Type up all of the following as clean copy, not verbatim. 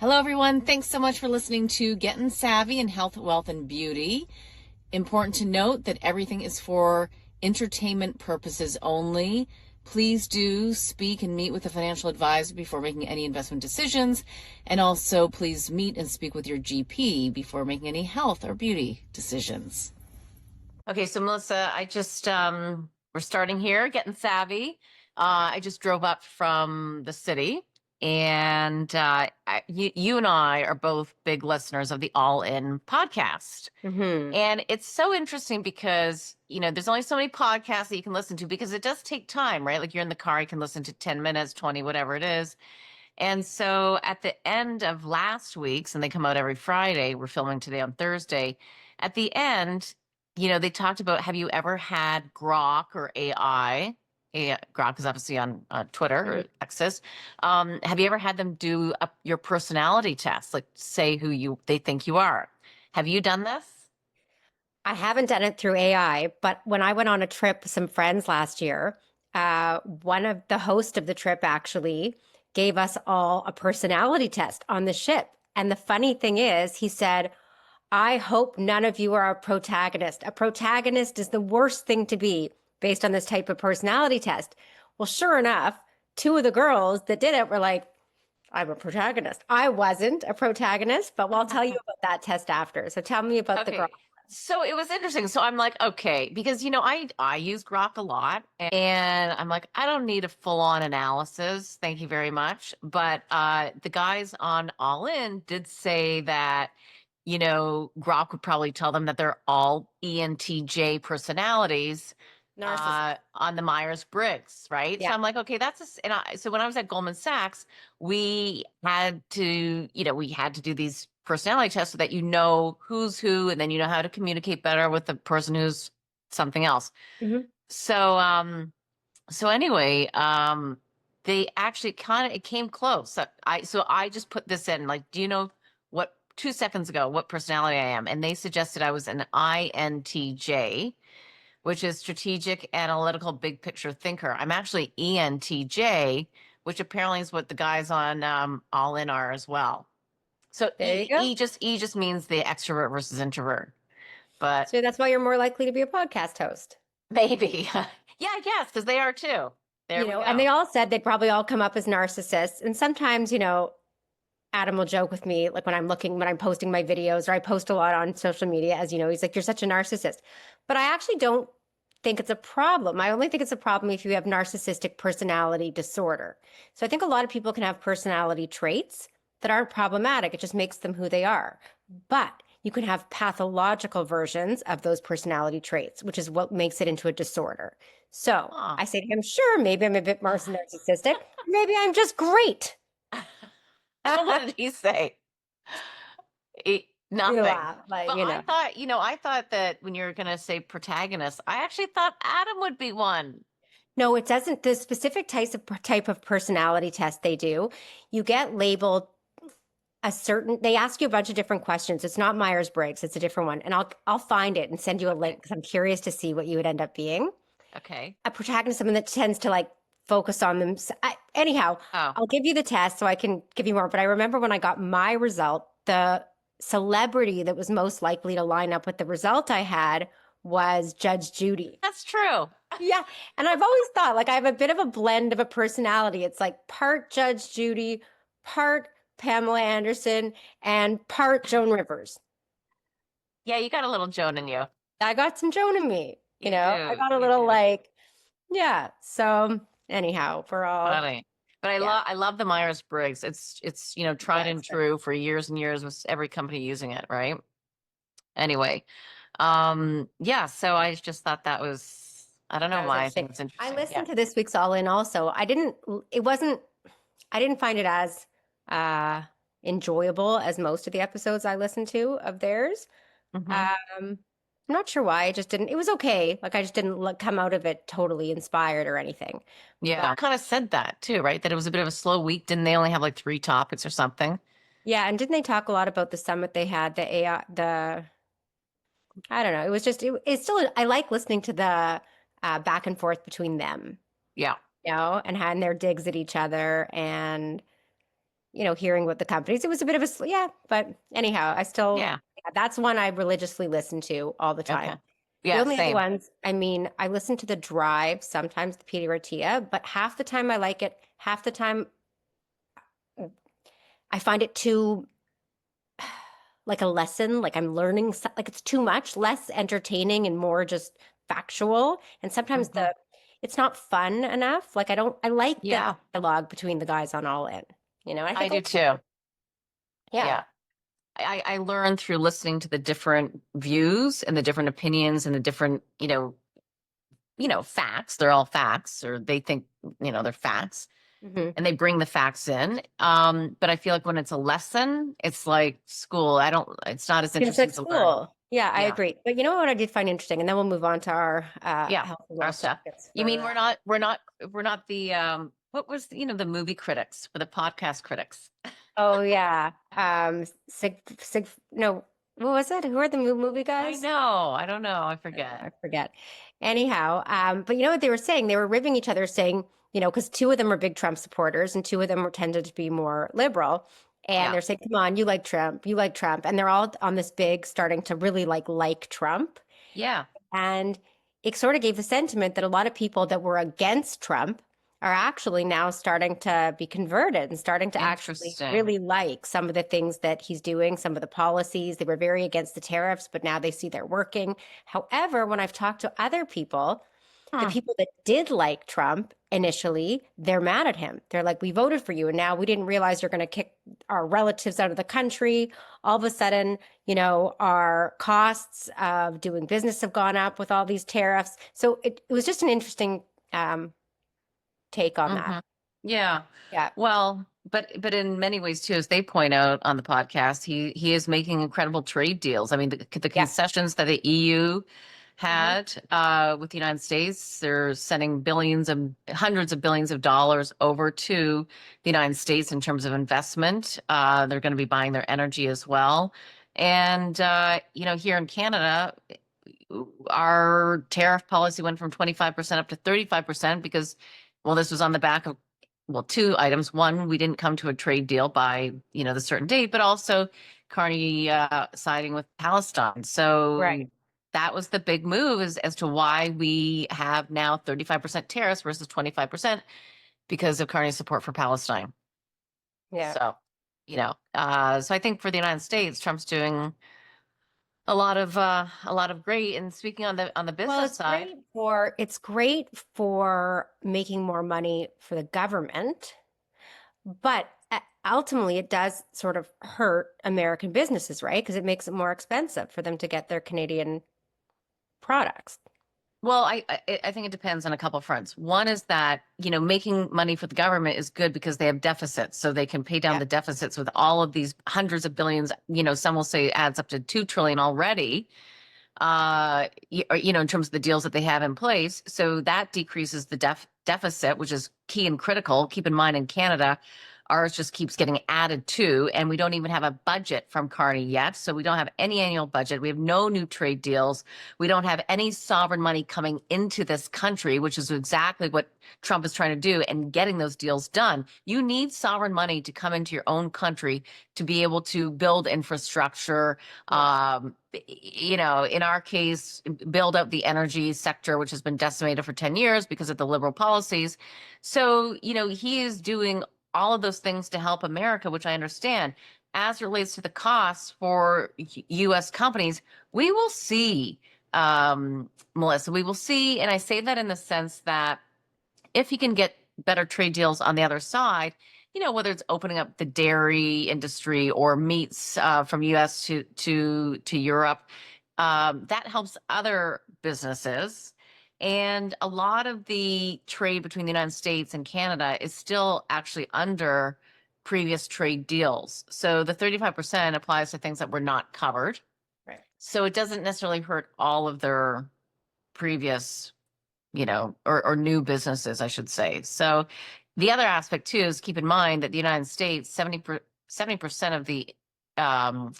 Hello, everyone. Thanks so much for listening to Gettin' Savvy in Health, Wealth, and Beauty. Important to note that everything is for entertainment purposes only. Please do speak and meet with a financial advisor before making any investment decisions. And also, please meet and speak with your GP before making any health or beauty decisions. Okay, so Melissa, I just, we're starting here, Getting Savvy. I just drove up from the city. And you and I are both big listeners of the All In podcast. Mm-hmm. And it's so interesting because, there's only so many podcasts that you can listen to because it does take time, right? Like you're in the car, you can listen to 10 minutes, 20, whatever it is. And so at the end of last week's, and they come out every Friday, we're filming today on Thursday. At the end, they talked about, have you ever had Grok or AI? Grok is obviously on Twitter or X's. Have you ever had them do your personality test, like say who they think you are? Have you done this? I haven't done it through AI, but when I went on a trip with some friends last year, one of the hosts of the trip actually gave us all a personality test on the ship. And the funny thing is, he said, I hope none of you are a protagonist. A protagonist is the worst thing to be based on this type of personality test. Well, sure enough, two of the girls that did it were like, I'm a protagonist. I wasn't a protagonist, but I'll tell you about that test after. So tell me about the Grok. So it was interesting. So I'm like, okay, because, I use Grok a lot and I'm like, I don't need a full on analysis. Thank you very much. But the guys on All In did say that, Grok would probably tell them that they're all ENTJ personalities. On the Myers-Briggs, right? Yeah. So I'm like, okay, so when I was at Goldman Sachs, we had to do these personality tests so that who's who, and then how to communicate better with the person who's something else. Mm-hmm. So anyway, they actually it came close. So I just put this in, like, do you know what 2 seconds ago, what personality I am? And they suggested I was an INTJ, which is strategic, analytical, big picture thinker. I'm actually ENTJ, which apparently is what the guys on All In are as well. So E just means the extrovert versus introvert. But so that's why you're more likely to be a podcast host. Maybe. Yeah, I guess, because they are too. There we go. And they all said they'd probably all come up as narcissists. And sometimes, Adam will joke with me, like when I'm posting my videos, or I post a lot on social media, as you know, he's like, you're such a narcissist. But I actually don't think it's a problem. I only think it's a problem if you have narcissistic personality disorder. So I think a lot of people can have personality traits that aren't problematic. It just makes them who they are. But you can have pathological versions of those personality traits, which is what makes it into a disorder. So I say to him, sure, maybe I'm a bit more narcissistic. Maybe I'm just great. What did he say? Nothing. I thought that when you were going to say protagonist, I actually thought Adam would be one. No, it doesn't. The specific type of personality test they do, you get labeled they ask you a bunch of different questions. It's not Myers-Briggs, it's a different one. And I'll find it and send you a link because I'm curious to see what you would end up being. Okay. A protagonist, someone that tends to focus on them. I'll give you the test so I can give you more. But I remember when I got my result, the celebrity that was most likely to line up with the result I had was Judge Judy. That's true. Yeah. And I've always thought, I have a bit of a blend of a personality. It's like part Judge Judy, part Pamela Anderson, and part Joan Rivers. Yeah, you got a little Joan in you. I got some Joan in me. I got a little yeah. So anyhow, we're all funny. But I love the Myers-Briggs. It's tried and true for years and years with every company using it, right? Anyway, so I just thought that was, I don't know why I think it's interesting. I listened to this week's All In also. I didn't find it as enjoyable as most of the episodes I listened to of theirs. I'm not sure why. It was okay. I just didn't come out of it totally inspired or anything. Yeah. I kind of said that too, right? That it was a bit of a slow week. Didn't they only have 3 topics or something? Yeah. And didn't they talk a lot about the summit they had, the AI, I don't know. It was just, it's still, I like listening to the back and forth between them, Yeah. and their digs at each other and, hearing what the companies, it was a bit of yeah, but anyhow, Yeah. that's one I religiously listen to all the Okay. time. The Yeah. only other Same. ones, I mean, I listen to The Drive, sometimes the Peter Attia, but half the time I like it, half the time I find it too like a lesson, like I'm learning, like it's too much, less entertaining and more just factual. And sometimes Hmm. it's not fun enough. Like I like the Yeah. dialogue between the guys on All In, I I think, do too. yeah. Yeah. I learned through listening to the different views and the different opinions and the different, facts. They're all facts, or they think, they're facts, Hmm. and they bring the facts in. But I feel like when it's a lesson, it's like school. It's not as It's like interesting to learn. school. Yeah, I Yeah. agree. But you know what I did find interesting, and then we'll move on to our Yeah. health and Our wealth stuff. tips You mean for. we're not the, what was, the movie critics for the podcast critics? Oh yeah, no, what was it? Who are the movie I guys? know. I don't know. I I don't know, forget. I forget. Anyhow, but you know what they were saying? They were ribbing each other, saying, because two of them were big Trump supporters and two of them were tended to be more liberal. And Yeah. they're saying, come on, you like Trump. And they're all on this big, starting to really like Trump. Yeah. And it sort of gave the sentiment that a lot of people that were against Trump are actually now starting to be converted and starting to actually Interesting. really like some of the things that he's doing, some of the policies. They were very against the tariffs, but now they see they're working. However, when I've talked to other people, the Hmm. people that did like Trump initially, they're mad at him. They're like, we voted for you, and now we didn't realize you're going to kick our relatives out of the country. All of a sudden, our costs of doing business have gone up with all these tariffs. So it was just an interesting um, take on that. Hmm. Yeah. Yeah. Well, but in many ways too, as they point out on the podcast, he is making incredible trade deals. I mean, the Yeah. concessions that the EU Hmm. had with the United States, they're sending hundreds of billions of dollars over to the United States in terms of investment. They're going to be buying their energy as well. And here in Canada, our tariff policy went from 25% up to 35% because, well, this was on the back of, well, two items. One, we didn't come to a trade deal by, the certain date, but also Carney siding with Palestine. Right. So that was the big move as to why we have now 35% tariffs versus 25% because of Carney's support for Palestine. Yeah. So, so I think for the United States, Trump's doing a lot of great. And speaking on the Well, business side, it's great for making more money for the government. But ultimately, it does sort of hurt American businesses, right? Because it makes it more expensive for them to get their Canadian products. well, I think it depends on a couple of fronts. One is that, making money for the government is good because they have deficits, so they can pay down Yeah. the deficits with all of these hundreds of billions. Some will say it adds up to 2 trillion already. In terms of the deals that they have in place. So that decreases the deficit, which is key and critical. Keep in mind in Canada, ours just keeps getting added to, and we don't even have a budget from Carney yet. So we don't have any annual budget. We have no new trade deals. We don't have any sovereign money coming into this country, which is exactly what Trump is trying to do and getting those deals done. You need sovereign money to come into your own country to be able to build infrastructure, Yes. in our case, build up the energy sector, which has been decimated for 10 years because of the liberal policies. So, he is doing all of those things to help America, which I understand. As it relates to the costs for U.S. companies, we will see, Melissa, we will see. And I say that in the sense that if he can get better trade deals on the other side, whether it's opening up the dairy industry or meats from U.S. to Europe, that helps other businesses. And a lot of the trade between the United States and Canada is still actually under previous trade deals. So the 35% applies to things that were not covered. Right. So it doesn't necessarily hurt all of their previous, or new businesses, I should say. So the other aspect too is keep in mind that the United States, 70% um,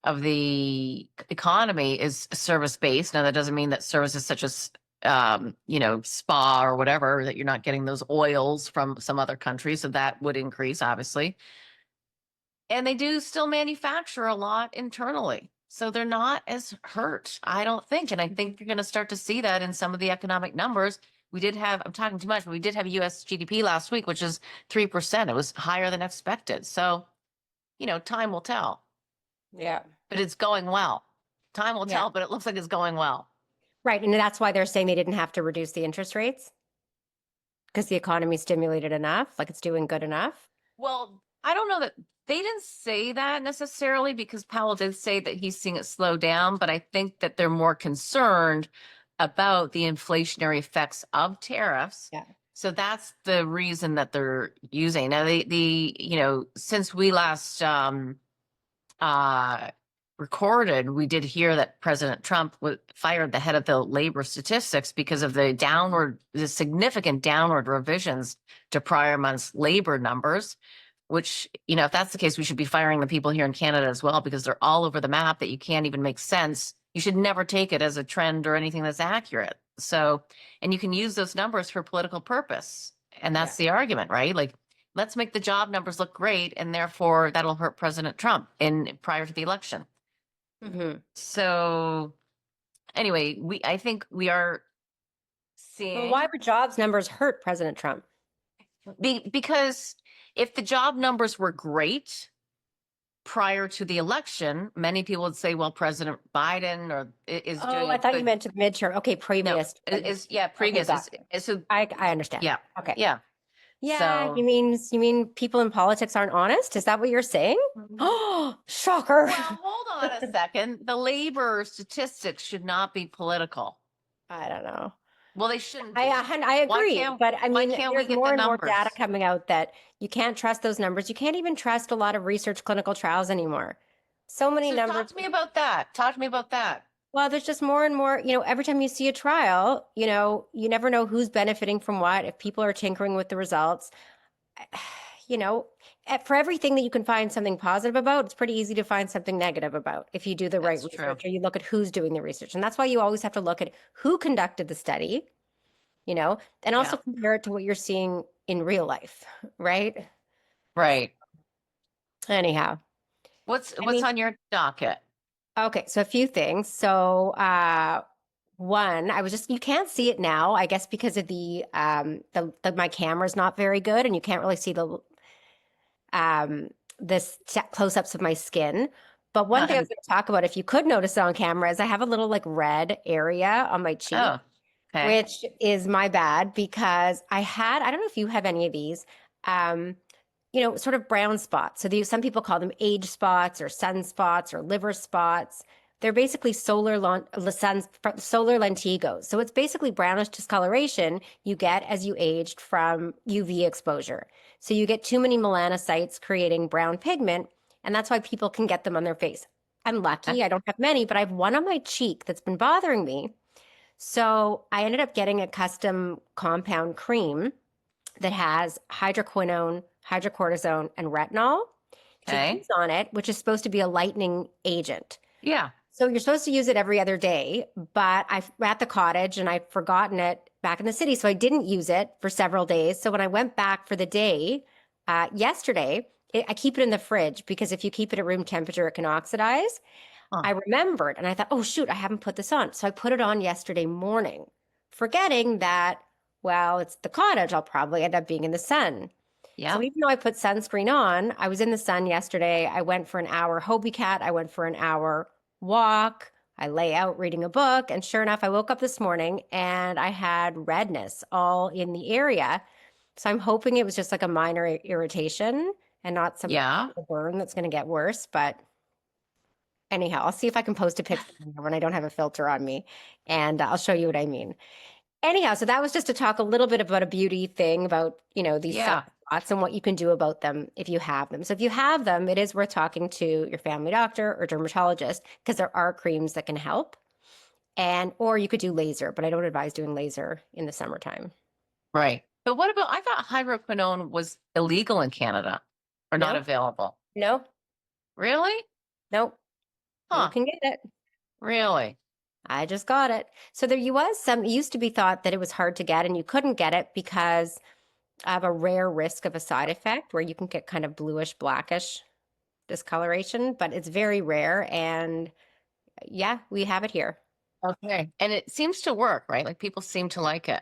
of the economy is service based. Now that doesn't mean that services such as spa or whatever, that you're not getting those oils from some other countries. So that would increase, obviously. And they do still manufacture a lot internally. So they're not as hurt, I don't think. And I think you're going to start to see that in some of the economic numbers. We did have, I'm talking too much, but we did have US GDP last week, which is 3%. It was higher than expected. So, time will tell, Yeah. but it's going well. Time will Yeah. tell, but it looks like it's going well. Right. And that's why they're saying they didn't have to reduce the interest rates because the economy stimulated enough, like it's doing good enough. Well, I don't know that they didn't say that necessarily, because Powell did say that he's seeing it slow down, but I think that they're more concerned about the inflationary effects of tariffs. Yeah. So that's the reason that they're using. Now, since we last uh, recorded, we did hear that President Trump fired the head of the labor statistics because of the significant downward revisions to prior months' labor numbers, which, if that's the case, we should be firing the people here in Canada as well, because they're all over the map that you can't even make sense. You should never take it as a trend or anything that's accurate. So, and you can use those numbers for political purpose. And that's the argument, right? Like, let's make the job numbers look great, and therefore that'll hurt President Trump prior to the election. Mm-hmm. So anyway, I think we are seeing. Well, why would jobs numbers hurt President Trump? Because if the job numbers were great prior to the election, many people would say, well, President Biden is doing. I thought you meant to the midterm. Okay, previous. No, previous. Okay, so I understand. Yeah. Okay. Yeah. Yeah. So, you mean people in politics aren't honest? Is that what you're saying? Oh, shocker. well, hold on a second. The labor statistics should not be political. I don't know. Well, they shouldn't be. I agree, but I mean, there's more and more data numbers? coming out that you can't trust those numbers. You can't even trust a lot of research clinical trials anymore. So many numbers. Talk to me about that. Talk to me about that. Well, there's just more and more, every time you see a trial, you never know who's benefiting from what, if people are tinkering with the results. For everything that you can find something positive about, it's pretty easy to find something negative about if you do the right research or you look at who's doing the research. And that's why you always have to look at who conducted the study, and also compare it to what you're seeing in real life, right? Right. Anyhow. What's on your docket? Okay, so a few things. So one, you can't see it now, I guess because of the my camera's not very good and you can't really see the close-ups of my skin. But one thing I was going to talk about, if you could notice it on camera, is I have a little like red area on my cheek. Oh, okay. Which is my bad because I don't know if you have any of these, sort of brown spots. So some people call them age spots or sunspots or liver spots. They're basically solar lentigos. So it's basically brownish discoloration you get as you aged from UV exposure. So you get too many melanocytes creating brown pigment, and that's why people can get them on their face. I'm lucky. I don't have many, but I have one on my cheek that's been bothering me. So I ended up getting a custom compound cream that has hydroquinone, hydrocortisone, and retinol to use on it, which is supposed to be a lightening agent. Yeah. So you're supposed to use it every other day, but I'm at the cottage and I've forgotten it back in the city. So I didn't use it for several days. So when I went back for the day yesterday, I keep it in the fridge because if you keep it at room temperature, it can oxidize. I remembered and I thought, oh, shoot, I haven't put this on. So I put it on yesterday morning, forgetting that, well, it's the cottage. I'll probably end up being in the sun. Yeah. So even though I put sunscreen on, I was in the sun yesterday. I went for an hour Hobie Cat. I went for an hour walk. I lay out reading a book. And sure enough, I woke up this morning and I had redness all in the area. So I'm hoping it was just like a minor irritation and not some burn that's going to get worse. But anyhow, I'll see if I can post a picture when I don't have a filter on me, and I'll show you what I mean. Anyhow, so that was just to talk a little bit about a beauty thing about, these spots and what you can do about them if you have them. So if you have them, it is worth talking to your family doctor or dermatologist because there are creams that can help. Or you could do laser, but I don't advise doing laser in the summertime. Right. But what about, I thought hydroquinone was illegal in Canada or not available. No. Really? Nope. Huh. You can get it. Really? I just got it. So there you was some, it used to be thought that it was hard to get and you couldn't get it because of a rare risk of a side effect where you can get kind of bluish, blackish discoloration, but it's very rare. And yeah, we have it here. Okay. And it seems to work, right? Like people seem to like it.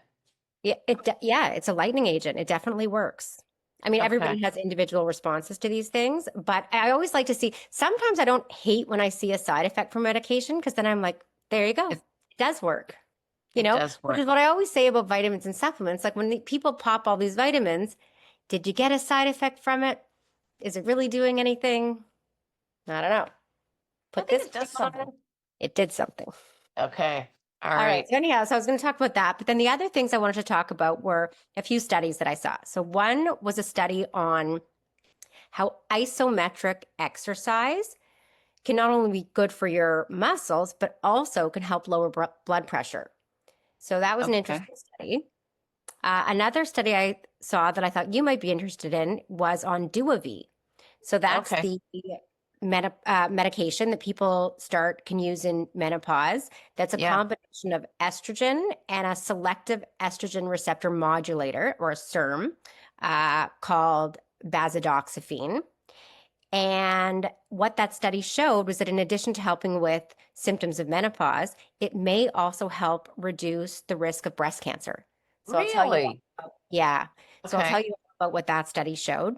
Yeah, yeah, it's a lightening agent. It definitely works. I mean, Okay. everybody has individual responses to these things, but I always like to see, sometimes I don't hate when I see a side effect from medication because then I'm like, there you go. It, It does work, it does which work. is what I always say about vitamins and supplements. Like when people pop all these vitamins, did you get a side effect from it? Is it really doing anything? I don't know. I Put think this it does on, something. it did something. Okay. All All right. right. So anyhow, so I was going to talk about that, but then the other things I wanted to talk about were a few studies that I saw. So one was a study on how isometric exercise can not only be good for your muscles, but also can help lower blood pressure. So that was an Okay. interesting study. Another study I saw that I thought you might be interested in was on Duavi. So that's Okay. the medication that people can use in menopause. That's a Yeah. combination of estrogen and a selective estrogen receptor modulator, or a SERM, called bazidoxifene. And what that study showed was that in addition to helping with symptoms of menopause, it may also help reduce the risk of breast cancer. So I'll tell you, Really? yeah. So I'll tell Okay. you about what that study showed.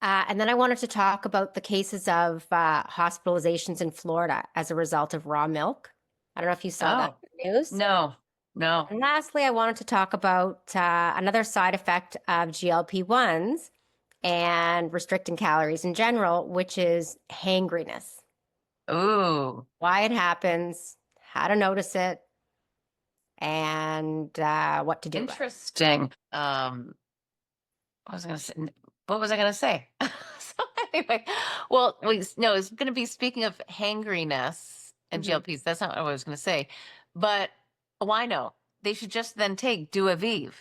And then I wanted to talk about the cases of hospitalizations in Florida as a result of raw milk. I don't know if you saw that Oh, in the news. no. No. And lastly, I wanted to talk about another side effect of GLP-1s and restricting calories in general, which is hangriness. Ooh. Why it happens, how to notice it, and what to do about it. Interesting. What was I gonna say? What was I gonna say? So anyway, well, no, it's gonna be speaking of hangriness and Mhm. GLPs. That's not what I was gonna say. But why no? They should just then take Duaviv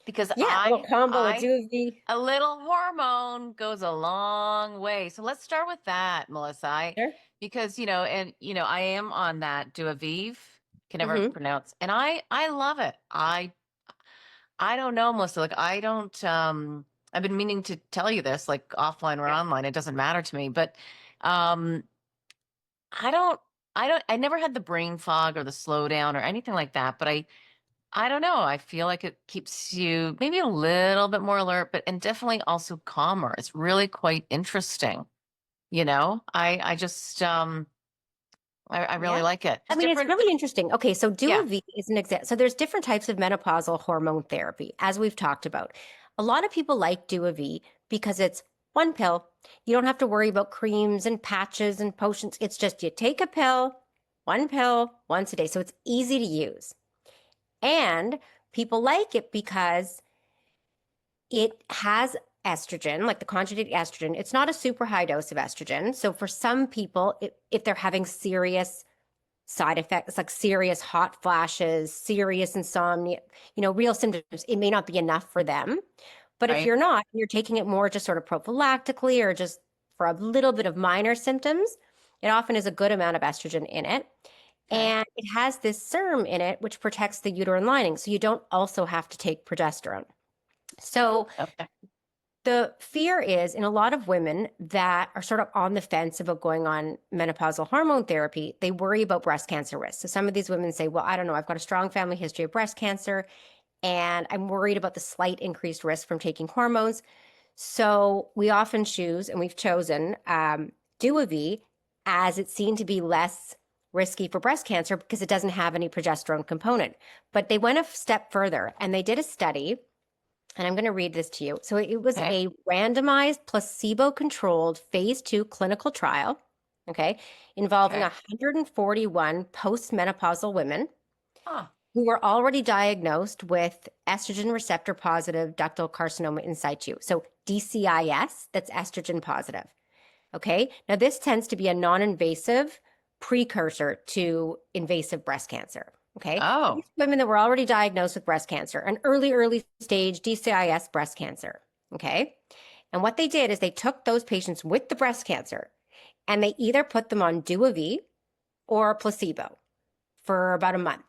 because Yeah, a little combo of I Duvi. a little hormone goes a long way. So let's start with that, Melissa. Sure. Because I am on that Duaviv. Can never Hmm. pronounce, and I love it. I don't know, Melissa. Like I don't I've been meaning to tell you this, like offline or Yeah. online, it doesn't matter to me. But um I don't I never had the brain fog or the slowdown or anything like that, but I don't know. I feel like it keeps you maybe a little bit more alert, but and definitely also calmer. It's really quite interesting. I just I really Yeah. like it. I Just mean, it's different. really interesting. Okay, so Yeah, Duavi is an example. So there's different types of menopausal hormone therapy, as we've talked about. A lot of people like Duavi because it's one pill. You don't have to worry about creams and patches and potions. It's just you take a pill once a day. So it's easy to use. And people like it because it has estrogen, like the conjugated estrogen. It's not a super high dose of estrogen. So for some people, if they're having serious side effects like serious hot flashes, serious insomnia, real symptoms, it may not be enough for them. But if right. you're not, you're taking it more just sort of prophylactically or just for a little bit of minor symptoms, it often is a good amount of estrogen in it. Okay. And it has this serum in it, which protects the uterine lining. So you don't also have to take progesterone. So Okay. the fear is in a lot of women that are sort of on the fence about going on menopausal hormone therapy, they worry about breast cancer risk. So some of these women say, well, I don't know, I've got a strong family history of breast cancer, and I'm worried about the slight increased risk from taking hormones. So we often choose, and we've chosen Duavi as it's seen to be less risky for breast cancer because it doesn't have any progesterone component. But they went a step further and they did a study, and I'm going to read this to you. So it was Okay. a randomized placebo-controlled phase 2 clinical trial, okay, involving Okay. 141 postmenopausal women Huh. who were already diagnosed with estrogen receptor positive ductal carcinoma in situ. So DCIS, that's estrogen positive. Okay. Now, this tends to be a non-invasive precursor to invasive breast cancer. Okay. So Oh. these women that were already diagnosed with breast cancer, an early stage DCIS breast cancer. Okay. And what they did is they took those patients with the breast cancer and they either put them on Duavi or placebo. for about a month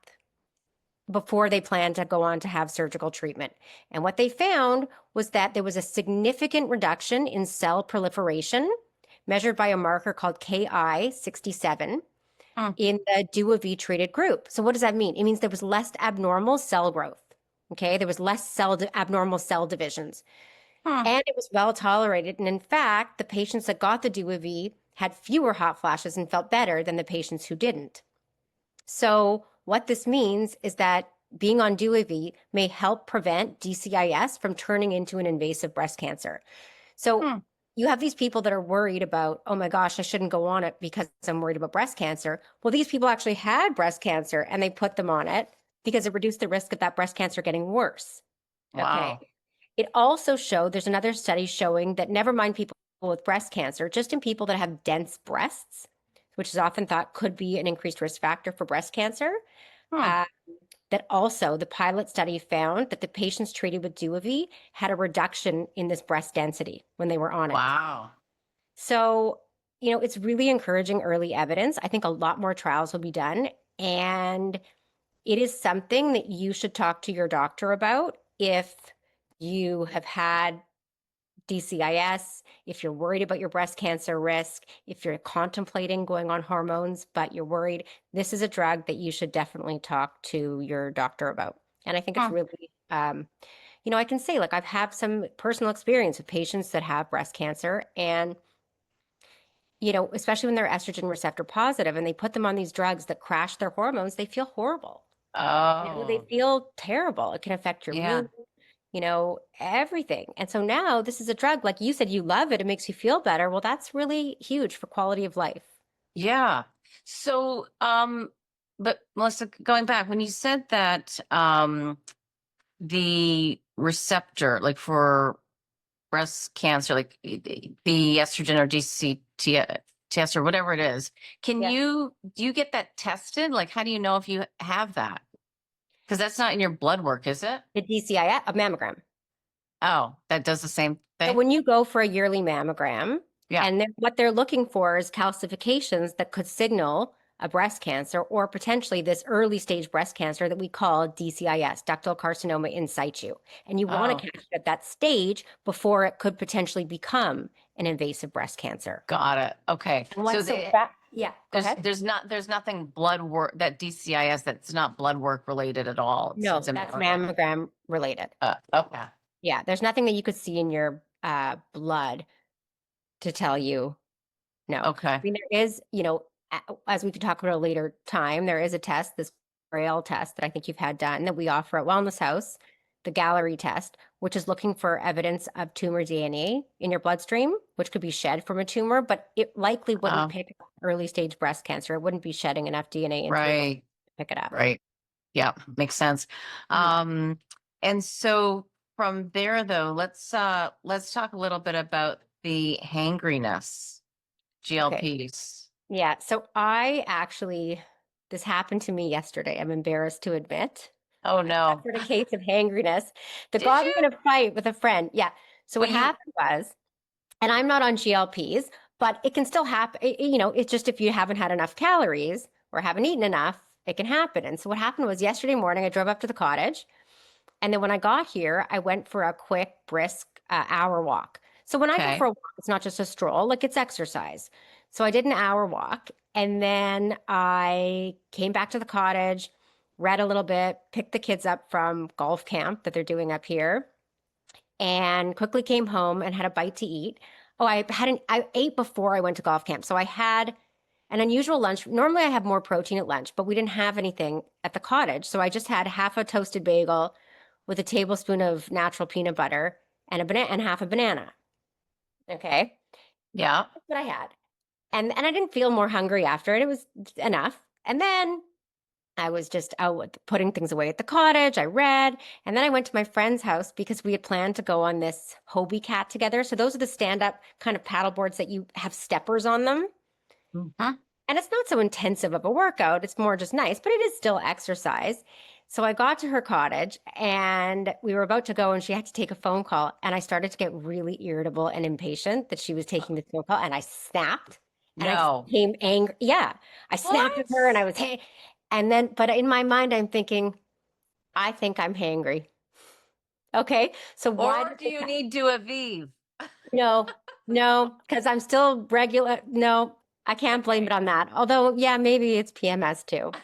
before they planned to go on to have surgical treatment. And what they found was that there was a significant reduction in cell proliferation measured by a marker called Ki-67 Hmm. in the DuoV treated group. So what does that mean? It means there was less abnormal cell growth. Okay, there was less abnormal cell divisions. Hmm. And it was well tolerated. And in fact, the patients that got the DuoV had fewer hot flashes and felt better than the patients who didn't. So what this means is that being on DuoV may help prevent DCIS from turning into an invasive breast cancer. So Hmm. you have these people that are worried about, oh my gosh, I shouldn't go on it because I'm worried about breast cancer. Well, these people actually had breast cancer and they put them on it because it reduced the risk of that breast cancer getting worse. Okay. Wow. It also showed, there's another study showing that never mind people with breast cancer, just in people that have dense breasts, which is often thought could be an increased risk factor for breast cancer, Hmm. uh, that also the pilot study found that the patients treated with DuoV had a reduction in this breast density when they were on it. Wow. So, it's really encouraging early evidence. I think a lot more trials will be done. And it is something that you should talk to your doctor about if you have had DCIS, if you're worried about your breast cancer risk, if you're contemplating going on hormones, but you're worried, this is a drug that you should definitely talk to your doctor about. And I think it's Hmm. really, I can say, like, I've had some personal experience with patients that have breast cancer, and especially when they're estrogen receptor positive and they put them on these drugs that crash their hormones, they feel horrible. They Oh, feel terrible. It can affect your yeah. mood, everything. And so now this is a drug, like you said, you love it. It makes you feel better. Well, that's really huge for quality of life. Yeah. So, but Melissa, going back, when you said that, the receptor, like for breast cancer, like the estrogen or DCTS or whatever it is, Yeah. do you get that tested? Like, how do you know if you have that? Because that's not in your blood work, is it? The DCI, a mammogram. Oh, that does the same So thing? when you go for a yearly mammogram, Yeah. and what they're looking for is calcifications that could signal a breast cancer or potentially this early stage breast cancer that we call DCIS, ductal carcinoma in situ. And you want Oh, to catch it at that stage before it could potentially become an invasive breast cancer. got it. Okay. And So what's so bad? Yeah, go ahead. there's nothing blood work that DCIS that's not blood work related at all. It's No, a that's mammogram. mammogram related. Okay. Yeah, there's nothing that you could see in your blood to tell you no. I Okay. mean, there is, as we could talk about a later time, there is a test, this Braille test that I think you've had done that we offer at Wellness House, the Gallery test, which is looking for evidence of tumor DNA in your bloodstream, which could be shed from a tumor, but it likely wouldn't Oh, pick up early stage breast cancer. It wouldn't be shedding enough DNA into your blood right. to pick it up. Right. Yeah, makes sense. Mhm. Um, and so from there though, let's talk a little bit about the hangriness, Okay. GLPs. Yeah. So this happened to me yesterday. I'm embarrassed to admit. Oh I no. suffered a case of hangriness that Did got me you? in a fight with a friend. Yeah. So Well, what you happened was, and I'm not on GLPs, but it can still happen. It's just if you haven't had enough calories or haven't eaten enough, it can happen. And so what happened was yesterday morning, I drove up to the cottage. And then when I got here, I went for a quick, brisk hour walk. So when I go okay. for a walk, it's not just a stroll, like it's exercise. So I did an hour walk and then I came back to the cottage, read a little bit, picked the kids up from golf camp that they're doing up here, and quickly came home and had a bite to eat. Oh, I ate before I went to golf camp. So I had an unusual lunch. Normally I have more protein at lunch, but we didn't have anything at the cottage. So I just had half a toasted bagel with a tablespoon of natural peanut butter and a banana and half a banana. Okay. Yeah. That's what I had. And I didn't feel more hungry after it. It was enough. And then I was just out putting things away at the cottage. I read, and then I went to my friend's house because we had planned to go on this Hobie Cat together. So those are the stand-up kind of paddle boards that you have steppers on them. Mhm. And it's not so intensive of a workout. It's more just nice, but it is still exercise. So I got to her cottage and we were about to go and she had to take a phone call. And I started to get really irritable and impatient that she was taking this phone call. And I snapped and I just No. became angry. Yeah. I snapped What? at her and I was, hey. And then, but in my mind, I'm thinking, I think I'm hangry. Okay. So why Or did do this you happen? need to Aviv? No, no, because I'm still regular. No, I can't blame it Okay. on that. Although, yeah, maybe it's PMS too.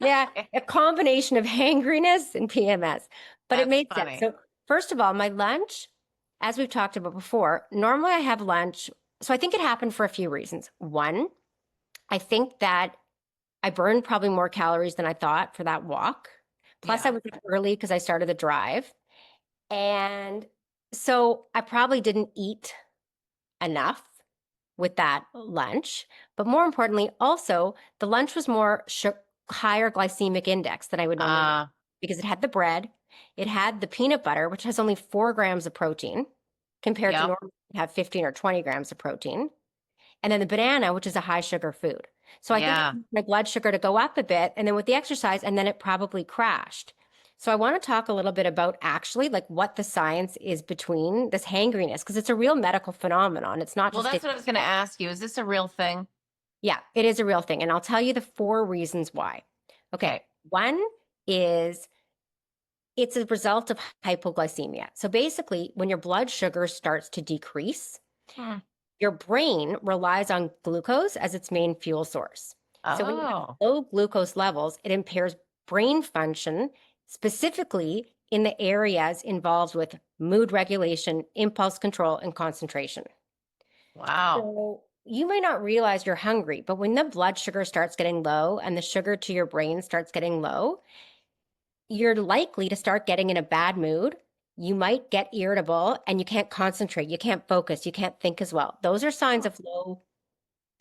Yeah, Okay. a combination of hangriness and PMS, but it That's made sense. funny. So, first of all, my lunch, as we've talked about before, normally I have lunch. So, I think it happened for a few reasons. One, I think that I burned probably more calories than I thought for that walk. Plus, I Yeah. was up early because I started the drive. And so I probably didn't eat enough with that lunch. But more importantly, also, the lunch was more higher glycemic index than I would normally get Uh, because it had the bread, it had the peanut butter, which has only 4 grams of protein compared to yep. normally have 15 or 20 grams of protein. And then the banana, which is a high sugar food. So I think it Yeah. caused my blood sugar to go up a bit. And then with the exercise, and then it probably crashed. So I want to talk a little bit about actually like what the science is between this hangriness, because it's a real medical phenomenon. It's not Well, just that's what I was going to ask you. Is this a real thing? yeah, it is a real thing. And I'll tell you the 4 reasons why. Okay. Okay. One is it's a result of hypoglycemia. So basically, when your blood sugar starts to decrease, Hmm. your brain relies on glucose as its main fuel source. So when you have Oh, low glucose levels, it impairs brain function, specifically in the areas involved with mood regulation, impulse control, and concentration. wow. So you may not realize you're hungry, but when the blood sugar starts getting low and the sugar to your brain starts getting low, you're likely to start getting in a bad mood. You might get irritable and you can't concentrate, you can't focus, you can't think as well. Those are signs Huh. of low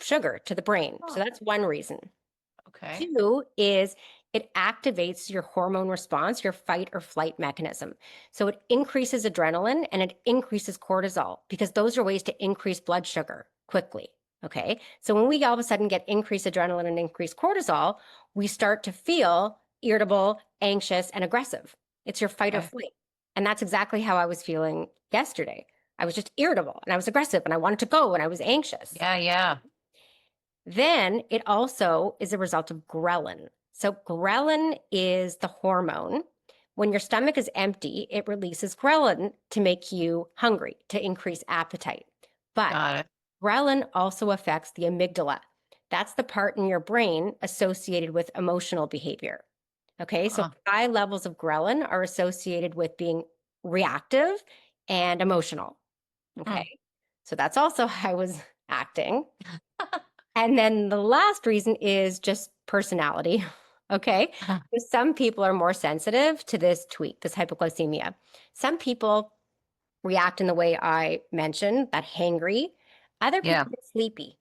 sugar to the brain. So Huh. that's one reason. Okay. Two is it activates your hormone response, your fight or flight mechanism. So it increases adrenaline and it increases cortisol because those are ways to increase blood sugar quickly. Okay. So when we all of a sudden get increased adrenaline and increased cortisol, we start to feel irritable, anxious, and aggressive. It's your fight or Okay. flight. And that's exactly how I was feeling yesterday. I was just irritable and I was aggressive and I wanted to go and I was anxious. Yeah. Yeah. Then it also is a result of ghrelin. So, ghrelin is the hormone. When your stomach is empty, it releases ghrelin to make you hungry, to increase appetite. But Got it. ghrelin also affects the amygdala. That's the part in your brain associated with emotional behavior. Okay, so Huh. high levels of ghrelin are associated with being reactive and emotional. Hmm. Okay, so that's also how I was acting. And then the last reason is just personality. Okay. So some people are more sensitive to this tweak, this hypoglycemia. Some people react in the way I mentioned, that hangry. Other Yeah. people get sleepy.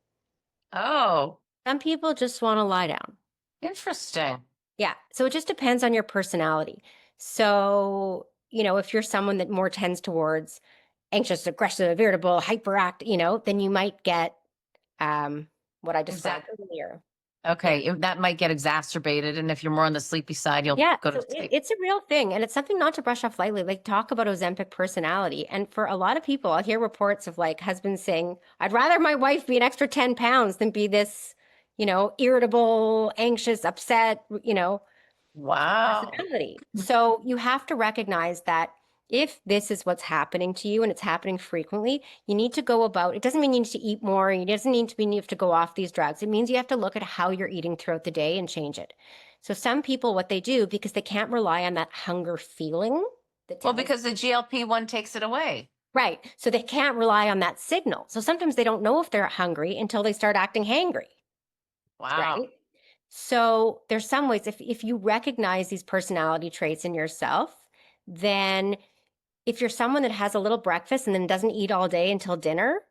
Oh, Some people just want to lie down. interesting. Yeah. So it just depends on your personality. So, if you're someone that more tends towards anxious, aggressive, irritable, hyperact, then you might get um, what I described Exactly. earlier. Yeah. Okay. That might get exacerbated. And if you're more on the sleepy side, you'll Yeah, go so to sleep. it's a real thing, and it's something not to brush off lightly. Like, talk about Ozempic personality. And for a lot of people, I'll hear reports of like husbands saying, I'd rather my wife be an extra 10 pounds than be this, irritable, anxious, upset, Wow. personality. So you have to recognize that if this is what's happening to you and it's happening frequently, you need to go about, it doesn't mean you need to eat more. It doesn't mean to mean you have to go off these drugs. It means you have to look at how you're eating throughout the day and change it. So some people, what they do, because they can't rely on that hunger feeling that Well, tells, because the GLP-1 takes it away. right. So they can't rely on that signal. So sometimes they don't know if they're hungry until they start acting hangry, Wow. right? So there's some ways if you recognize these personality traits in yourself, then if you're someone that has a little breakfast and then doesn't eat all day until dinner,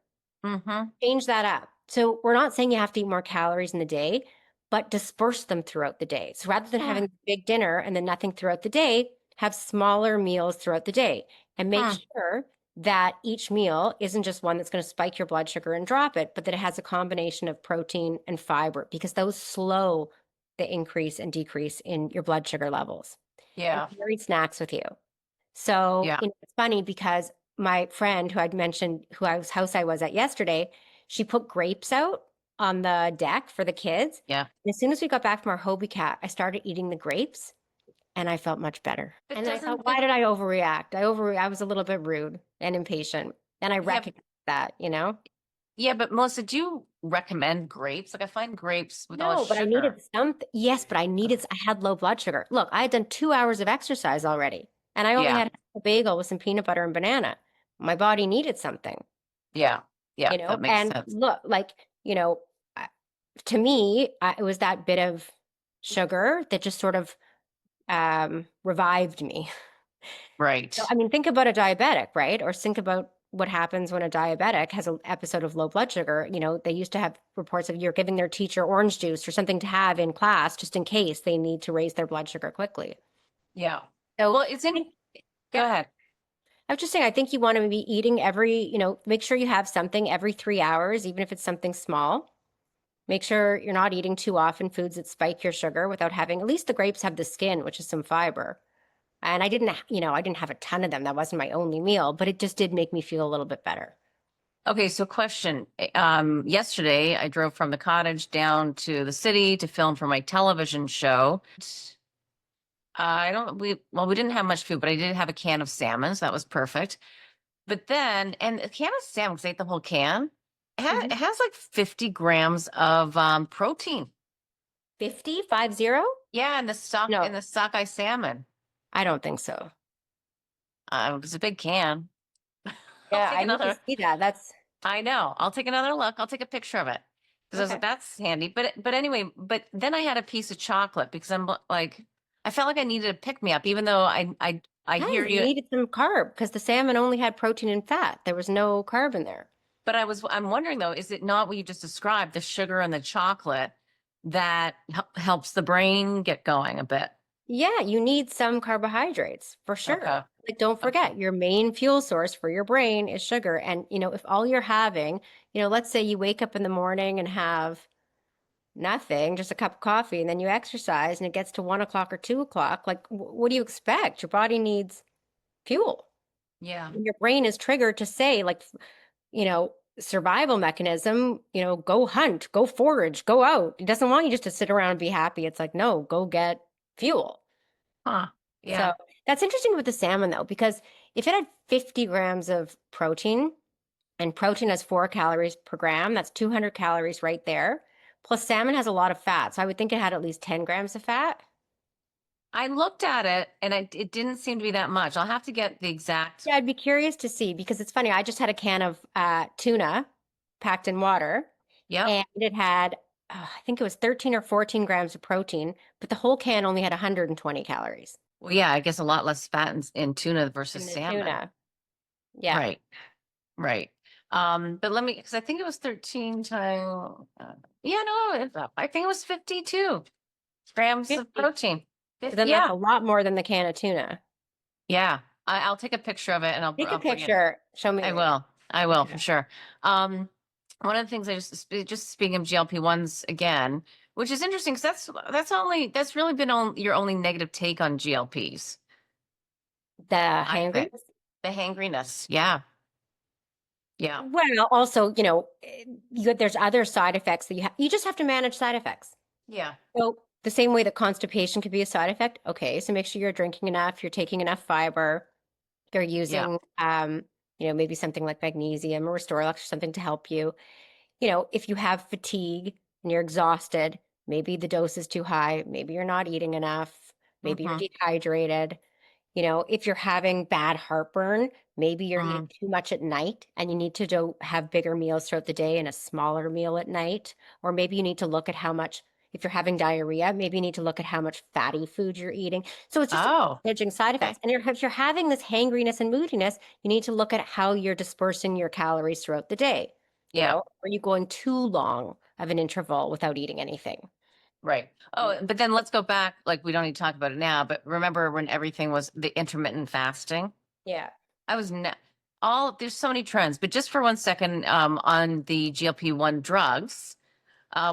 Mm-hmm. change that up. So we're not saying you have to eat more calories in the day, but disperse them throughout the day. So rather than Hmm. having a big dinner and then nothing throughout the day, have smaller meals throughout the day and make Hmm. sure that each meal isn't just one that's going to spike your blood sugar and drop it, but that it has a combination of protein and fiber because those slow the increase and decrease in your blood sugar levels. And Yeah. carry snacks with you. So, Yeah. it's funny because my friend who I'd mentioned, whose house I was at yesterday, she put grapes out on the deck for the kids. Yeah. And as soon as we got back from our Hobie cat, I started eating the grapes and I felt much better. But And then I thought, doesn't why it, did I overreact? I was a little bit rude and impatient. And I yeah, recognized that, you know? yeah, but Melissa, do you recommend grapes? Like I find grapes with all No, but I needed sugar. something. Yes, but I had low blood sugar. Look, I had done 2 hours of exercise already, and I only Yeah. had a bagel with some peanut butter and banana. My body needed something, Yeah. Yeah. you know? That makes And sense. look, like, you know, I- to me, it was that bit of sugar that just sort of revived me. So, Right. I mean, think about a diabetic, right? Or think about what happens when a diabetic has an episode of low blood sugar. You know, they used to have reports of you're giving their teacher orange juice or something to have in class just in case they need to raise their blood sugar quickly. Yeah. So Well, it's I in, think, go yeah, ahead. I was just saying, I think you want to be eating every, make sure you have something every 3 hours, even if it's something small. Make sure you're not eating too often foods that spike your sugar without having, at least the grapes have the skin, which is some fiber. And I didn't have a ton of them. That wasn't my only meal, but it just did make me feel a little bit better. Okay, so question. Yesterday I drove from the cottage down to the city to film for my television show. I don't we didn't have much food, but I did have a can of salmon, so that was perfect. But then and a can of salmon, because I ate the whole can, it Mhm. has like 50 grams of protein. 50, 50? Yeah, in No, the sockeye salmon. I don't think so. It's a big can. I'll Yeah, take I need to another. see that. That's I know. I'll take another look. I'll take a picture of it because I was like, okay. that's handy. But anyway, but then I had a piece of chocolate because like, I felt like I needed a pick me up, even though I hear Guys, you you. needed some carb because the salmon only had protein and fat. There was no carb in there. But I'm wondering though, is it not what you just described, the sugar and the chocolate that helps the brain get going a bit? Yeah, you need some carbohydrates for sure. Okay. Like, don't Okay. forget, your main fuel source for your brain is sugar. And, if all you're having, let's say you wake up in the morning and have nothing, just a cup of coffee, and then you exercise and it gets to 1 o'clock or 2 o'clock, like, what do you expect? Your body needs fuel. Yeah. And your brain is triggered to say, like, survival mechanism, go hunt, go forage, go out. It doesn't want you just to sit around and be happy. It's like, no, go get fuel. Huh. So Yeah. that's interesting with the salmon, though, because if it had 50 grams of protein, and protein has 4 calories per gram, that's 200 calories right there. Plus, salmon has a lot of fat. So I would think it had at least 10 grams of fat. I looked at it and it didn't seem to be that much. I'll have to get the exact. Yeah, I'd be curious to see because it's funny. I just had a can of tuna packed in water, Yep. and it had, I think it was 13 or 14 grams of protein, but the whole can only had 120 calories Well, yeah, I guess a lot less fat in tuna versus in the salmon. tuna. Yeah. Right. Right. But let me, because I think it was 13 times, yeah, no, I think it was 52 grams of 50. protein. Then that's Yeah. a lot more than the can of tuna. Yeah. I'll take a picture of it and Take a I'll bring it. picture. Show me I later. will. I will for Yeah. sure. Um, One of the things just speaking of GLP-1s again, which is interesting because that's really been your only negative take on GLPs, The I think. hangry. The hangriness. Yeah. Yeah. Well, also, there's other side effects that you just have to manage side effects. Yeah. So the same way that constipation could be a side effect. Okay, so make sure you're drinking enough, you're taking enough fiber, you're Yeah. using, maybe something like magnesium or Restorelax or something to help you. If you have fatigue and you're exhausted, maybe the dose is too high, maybe you're not eating enough, maybe you're Mm-hmm. dehydrated. If you're having bad heartburn, maybe you're eating Mm-hmm. too much at night and you need to have bigger meals throughout the day and a smaller meal at night. Or maybe you need to look at how much, if you're having diarrhea, maybe you need to look at how much fatty food you're eating. So it's just Oh, managing side okay. effects. And if you're having this hangriness and moodiness, you need to look at how you're dispersing your calories throughout the day. Yeah. Are you going too long of an interval without eating anything? Right. You Oh, know? but then let's go back. Like we don't need to talk about it now, but remember when everything was the intermittent fasting? Yeah. I was ne all there's so many trends, but just for 1 second, on the GLP-1 drugs,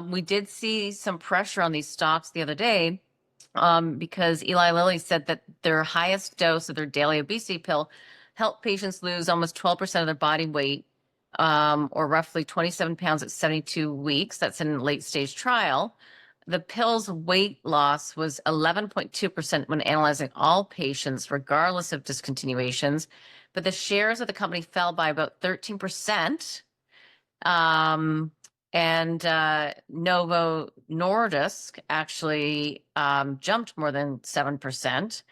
we did see some pressure on these stocks the other day, because Eli Lilly said that their highest dose of their daily obesity pill helped patients lose almost 12% of their body weight or roughly 27 pounds at 72 weeks. That's in late stage trial. The pill's weight loss was 11.2% when analyzing all patients, regardless of discontinuations. But the shares of the company fell by about 13%. And Novo Nordisk actually jumped more than 7%.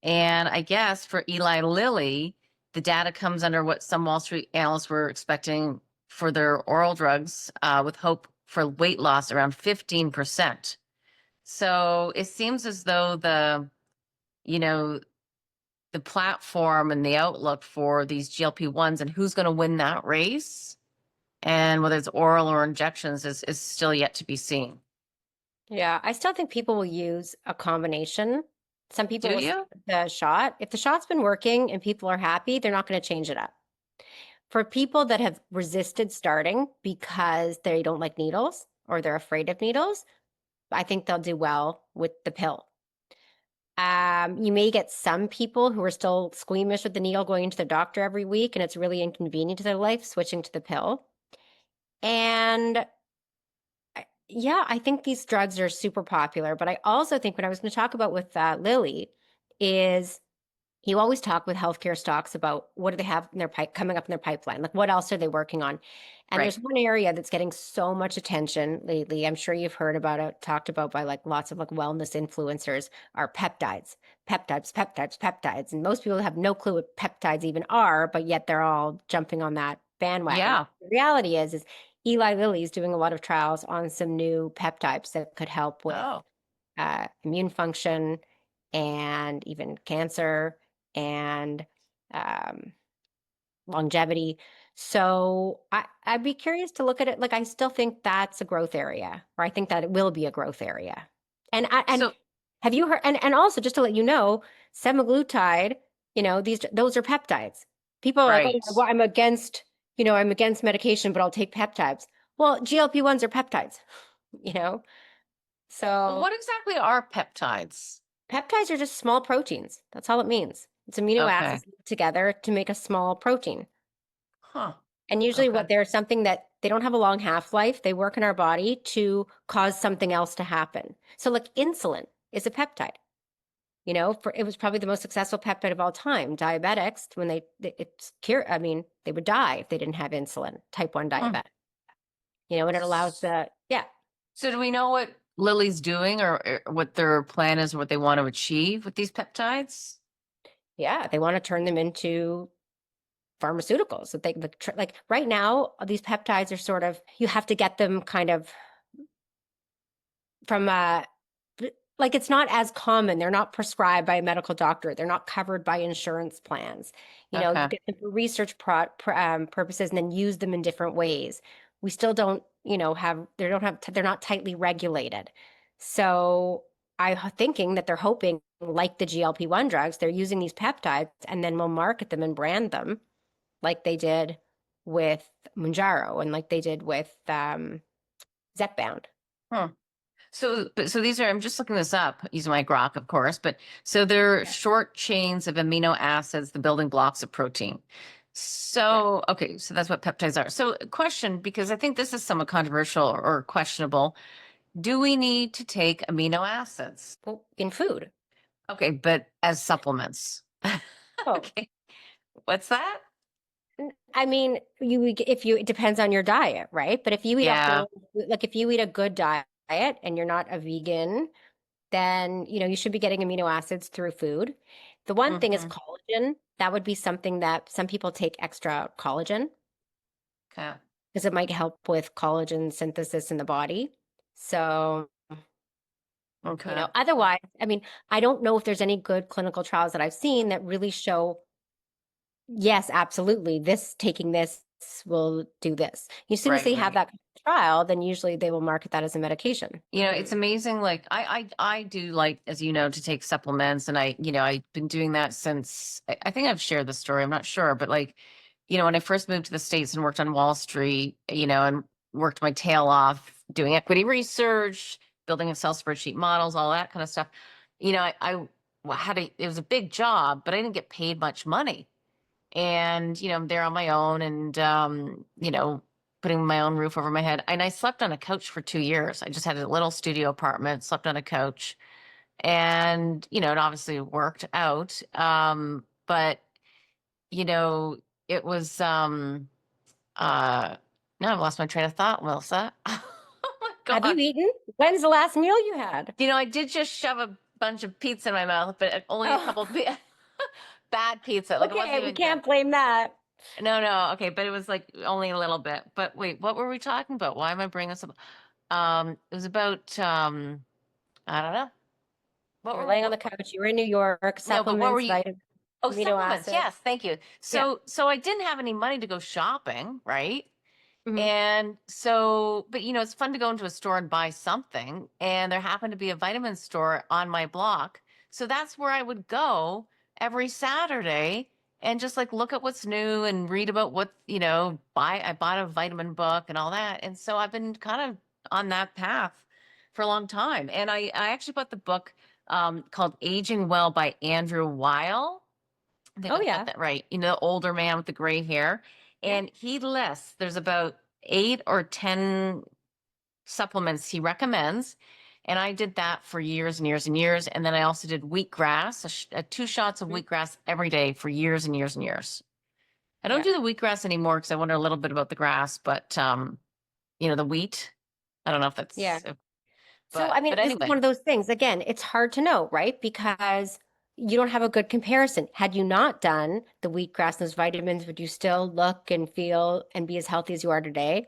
And I guess for Eli Lilly, the data comes under what some Wall Street analysts were expecting for their oral drugs, with hope for weight loss around 15%. So it seems as though you know, the platform and the outlook for these GLP-1s and who's going to win that race and whether it's oral or injections is still yet to be seen. Yeah, I still think people will use a combination. Some people Do will you? skip the shot. If the shot's been working and people are happy, they're not going to change it up. For people that have resisted starting because they don't like needles or they're afraid of needles, I think they'll do well with the pill. You may get some people who are still squeamish with the needle going into the doctor every week and it's really inconvenient to their life, switching to the pill. And yeah, I think these drugs are super popular, but I also think what I was going to talk about with Lilly is you always talk with healthcare stocks about what do they have in their pipe coming up in their pipeline? Like what else are they working on? And Right. there's one area that's getting so much attention lately. I'm sure you've heard about it, talked about by like lots of like wellness influencers are peptides, peptides, peptides, peptides. And most people have no clue what peptides even are, but yet they're all jumping on that bandwagon. Yeah. The reality is Eli Lilly is doing a lot of trials on some new peptides that could help with Oh. immune function and even cancer and um, longevity. So I'd be curious to look at it. Like I still think that's a growth area, or I think that it will be a growth area. And So, have you heard? And also just to let you know, semaglutide. Those are peptides. People are like, oh, right. well, I'm against medication, but I'll take peptides. Well, GLP-1s are peptides. You know, Well, so what exactly are peptides? peptides are just small proteins. That's all it means. It's amino Okay. acids together to make a small protein. Huh. And usually Okay. what they're something that they don't have a long half-life. They work in our body to cause something else to happen. So like insulin is a peptide. It was probably the most successful peptide of all time. Diabetics, when it's cure, I mean, they would die if they didn't have insulin, type 1 Hmm. diabetic, and it allows yeah. So do we know what Lilly's doing or what their plan is, or what they want to achieve with these peptides? Yeah, they want to turn them into pharmaceuticals that like right now these peptides are sort of you have to get them kind of from like it's not as common. They're not prescribed by a medical doctor. They're not covered by insurance plans. You Okay. get them for research purposes and then use them in different ways. We still don't they're not tightly regulated. So I'm thinking that they're hoping, like the GLP-1 drugs, they're using these peptides and then we'll market them and brand them like they did with Mounjaro and like they did with Zepbound. Huh. So these are, I'm just looking this up using my Grok, of course, but so they're Yeah. short chains of amino acids, the building blocks of protein. Correct. So, okay, so that's what peptides are. So, question, because I think this is somewhat controversial or questionable. Do we need to take amino acids? Well, in food. Okay, but as supplements. Oh, Okay, what's that? I mean, it depends on your diet, right? But if you eat Yeah. like if you eat a good diet and you're not a vegan, then, you should be getting amino acids through food. The one thing is Hmm. collagen. That would be something that some people take extra collagen Okay. because it might help with collagen synthesis in the body. So Okay. otherwise, I mean, I don't know if there's any good clinical trials that I've seen that really show, yes, absolutely, taking this will do this. As soon as Right, they have right. that trial, then usually they will market that as a medication. It's amazing. Like I do like, as you know, to take supplements, and I've been doing that since I think I've shared the story. I'm not sure, but like, when I first moved to the States and worked on Wall Street, and worked my tail off doing equity research, building Excel spreadsheet models, all that kind of stuff. I had it was a big job, but I didn't get paid much money. and I'm there on my own, and putting my own roof over my head. And I slept on a couch for 2 years. I just had a little studio apartment, slept on a couch, and it obviously worked out. But you know, it was now I've lost my train of thought, Melissa. Oh my Have you God. eaten? When's the last meal you had? I did just shove a bunch of pizza in my mouth, but only a couple Oh, of bad pizza. Like, it wasn't okay. We even good. can't blame that. No, no, okay, but it was like only a little bit. But wait, what were we talking about? Why am I bringing this up? It was about I don't know. You were laying on the couch. You were in New York. No, but what were Supplements, you? vitamin, Oh, amino supplements. acids. Yes, thank you. Yeah. So I didn't have any money to go shopping, right? Hmm. And so, but it's fun to go into a store and buy something. And there happened to be a vitamin store on my block. So that's where I would go every Saturday and just like look at what's new and read about what, I bought a vitamin book and all that. And so I've been kind of on that path for a long time. And I actually bought the book called Aging Well by Andrew Weil. I think Oh, I've got yeah. that right. The older man with the gray hair. Yeah. And he lists, there's about 8 or 10 supplements he recommends. And I did that for years and years and years. And then I also did wheatgrass, 2 shots of Mhm. wheatgrass every day for years and years and years. I don't Yeah. do the wheatgrass anymore because I wonder a little bit about the grass, but the wheat. I don't know if Yeah. that's, So, I mean, but this is anyway. one of those things. Again, it's hard to know, right? Because you don't have a good comparison. Had you not done the wheatgrass and those vitamins, would you still look and feel and be as healthy as you are today?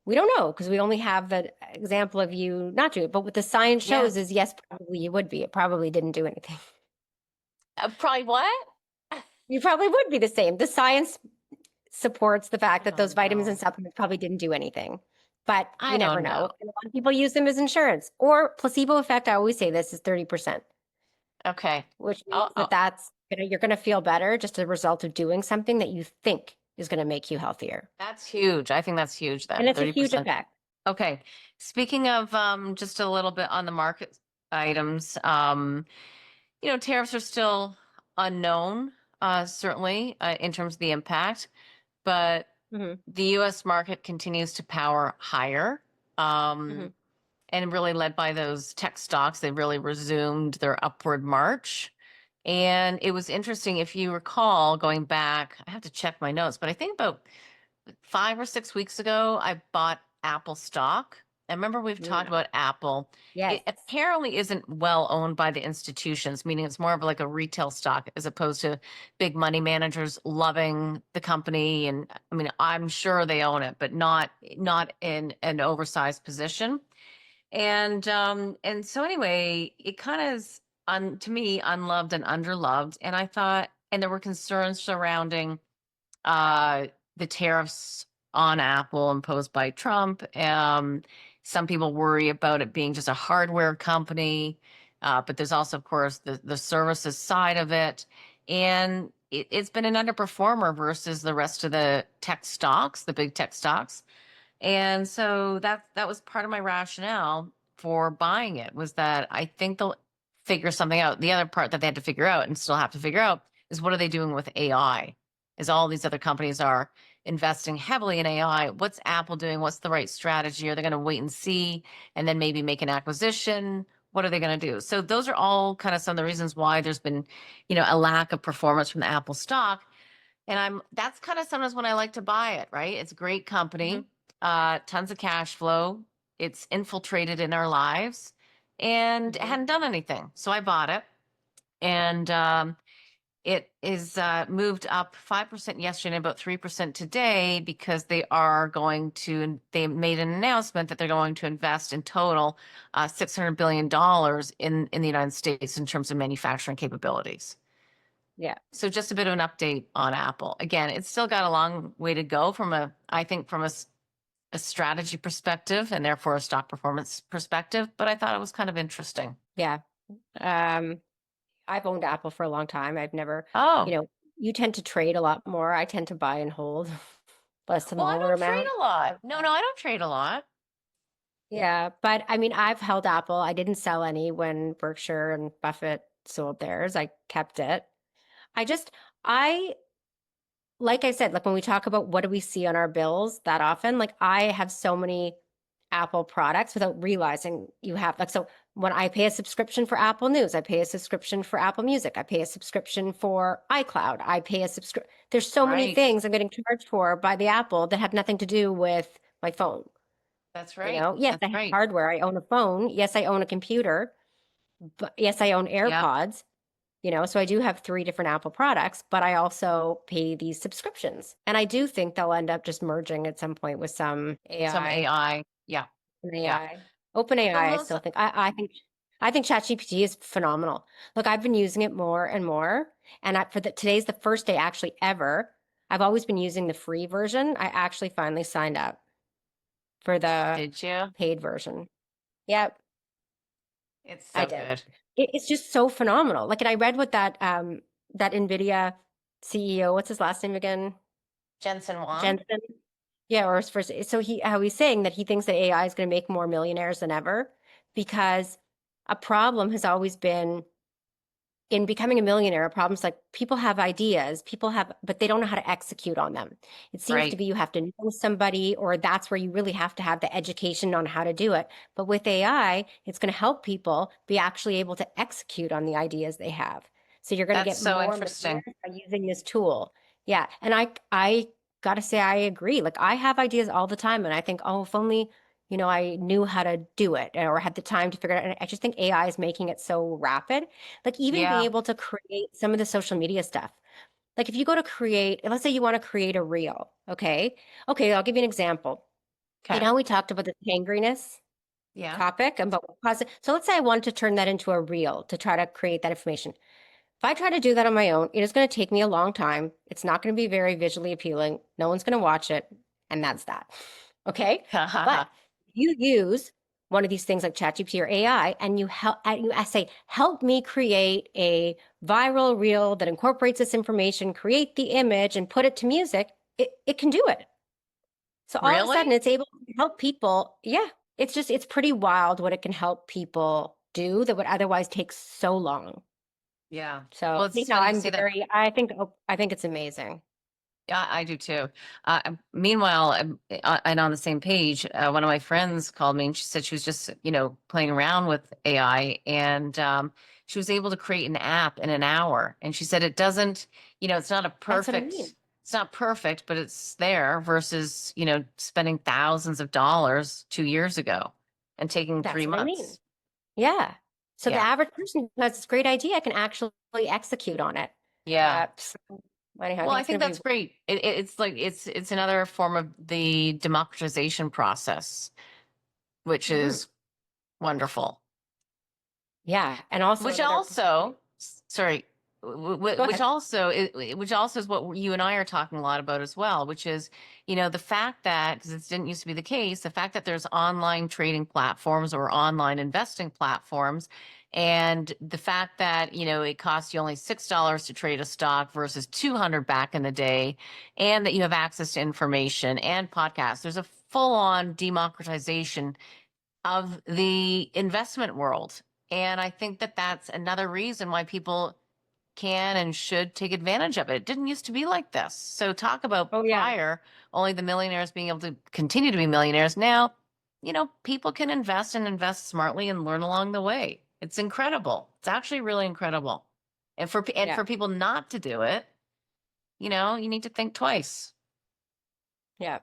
We don't know because we only have the example of you not doing it. But what the science Yeah. shows is yes, probably you would be. It probably didn't do anything. Probably what? You probably would be the same. The science supports the fact I that those don't vitamins and know. supplements probably didn't do anything. But I you never don't know. know. And a lot of people use them as insurance or placebo effect. I always say this is 30%. Okay. Which means Oh, you're going to feel better just a result of doing something that you think is going to make you healthier. that's huge. I think that's huge And then, it's a huge 30%. effect. Okay. Speaking of just a little bit on the market items, tariffs are still unknown, certainly, in terms of the impact, but Hmm. the US market continues to power higher. Hmm. Um, and really led by those tech stocks, they really resumed their upward march. And it was interesting, if you recall, going back, I have to check my notes, but I think about 5 or 6 weeks ago, I bought Apple stock. I remember we've talked Yeah. about Apple. Yes. It apparently isn't well owned by the institutions, meaning it's more of like a retail stock as opposed to big money managers loving the company. And I mean, I'm sure they own it, but not in an oversized position. And so anyway, it kind of is to me unloved and underloved. And I thought, and there were concerns surrounding uh, the tariffs on Apple imposed by Trump. Some people worry about it being just a hardware company, but there's also, of course, the services side of it. And it's been an underperformer versus the rest of the tech stocks, the big tech stocks. And so that was part of my rationale for buying it, was that I think they'll figure something out. The other part that they had to figure out and still have to figure out is, what are they doing with AI? As all these other companies are investing heavily in AI, what's Apple doing? What's the right strategy? Are they going to wait and see and then maybe make an acquisition? What are they going to do? So those are all kind of some of the reasons why there's been, a lack of performance from the Apple stock. And that's kind of sometimes when I like to buy it, right? It's a great Hmm. company, tons of cash flow. It's infiltrated in our lives and it Hmm. hadn't done anything. So I bought it, and it is moved up 5% yesterday and about 3% today, because they made an announcement that they're going to invest in total $600 billion in the United States in terms of manufacturing capabilities. Yeah. So just a bit of an update on Apple. Again, it's still got a long way to go I think from a strategy perspective and therefore a stock performance perspective, but I thought it was kind of interesting. Yeah. Um, I've owned Apple for a long time. I've never, Oh, you tend to trade a lot more. I tend to buy and hold less well, I smaller don't trade amount. a lot. No, no, I don't trade a lot. Yeah, but I mean, I've held Apple. I didn't sell any when Berkshire and Buffett sold theirs. I kept it. I just, I like I said, like when we talk about what do we see on our bills that often, like I have so many Apple products without realizing you have like so when I pay a subscription for Apple News, I pay a subscription for Apple Music, I pay a subscription for iCloud, I pay a subscription. There's so many Right. things I'm getting charged for by the Apple that have nothing to do with my phone. That's You right. know, yes, That's I have right. hardware. I own a phone. Yes, I own a computer. But yes, I own Yep. AirPods. You know, so I do have three different Apple products, but I also pay these subscriptions. And I do think they'll end up just merging at some point with some Some AI. AI. Yeah. AI. Yeah. OpenAI, So I most, still think I think ChatGPT is phenomenal. Look, I've been using it more and more. And today's the first day actually ever. I've always been using the free version. I actually finally signed up for the did you? paid version. Yep, It's I so did. good. It's just so phenomenal. Like, and I read what that NVIDIA CEO, what's his last name again? Jensen Wang. Jensen. Yeah, or his first. So how he's saying that he thinks that AI is going to make more millionaires than ever because a problem has always been in becoming a millionaire. Problems like people have ideas, but they don't know how to execute on them. It seems to Right. be you have to know somebody, or that's where you really have to have the education on how to do it. But with AI, it's going to help people be actually able to execute on the ideas they have. So you're going to That's get so more interesting. millionaires by using this tool. Yeah, and I got to say I agree. Like I have ideas all the time, and I think, oh, if only I knew how to do it or had the time to figure it out. And I just think AI is making it so rapid. Like even being Yeah. able to create some of the social media stuff. Like if you go to create, let's say you want to create a reel, okay? Okay, I'll give you an example. You know Okay. how we talked about the hangriness Yeah. topic about what causes it? So let's say I wanted to turn that into a reel to try to create that information. If I try to do that on my own, it is going to take me a long time. It's not going to be very visually appealing. No one's going to watch it. And that's that. Okay. Ha ha But ha. if you use one of these things like ChatGPT or AI and you say, help me create a viral reel that incorporates this information, create the image and put it to music, it can do it. So all of a Really? sudden it's able to help people. Yeah. It's pretty wild what it can help people do that would otherwise take so long. Yeah. So Well, it's anyhow, funny you say that. I think it's amazing. Yeah, I do too. Meanwhile, and on the same page, one of my friends called me and she said she was just, playing around with AI and she was able to create an app in an hour. And she said it doesn't, it's not a That's what I mean. it's not perfect, but it's there versus, spending thousands of dollars 2 years ago and taking three That's what I mean. months. Yeah. So the Yeah. average person who has this great idea can actually execute on it. Yeah. So anyhow, I Well, think I it's think going to that's be great. It's like it's another form of the democratization process, which Mhm. is wonderful. Yeah. And also Which another, also, sorry, go which ahead. also, which also is what you and I are talking a lot about as well, which is, the fact that, because it didn't used to be the case, the fact that there's online trading platforms or online investing platforms, and the fact that, it costs you only $6 to trade a stock versus 200 back in the day, and that you have access to information and podcasts. There's a full-on democratization of the investment world. And I think that that's another reason why people can and should take advantage of it. It didn't used to be like this. So talk about Oh yeah. prior, only the millionaires being able to continue to be millionaires. Now, people can invest and invest smartly and learn along the way. It's incredible. It's actually really incredible. And Yeah. for people not to do it, you need to think twice. Yeah.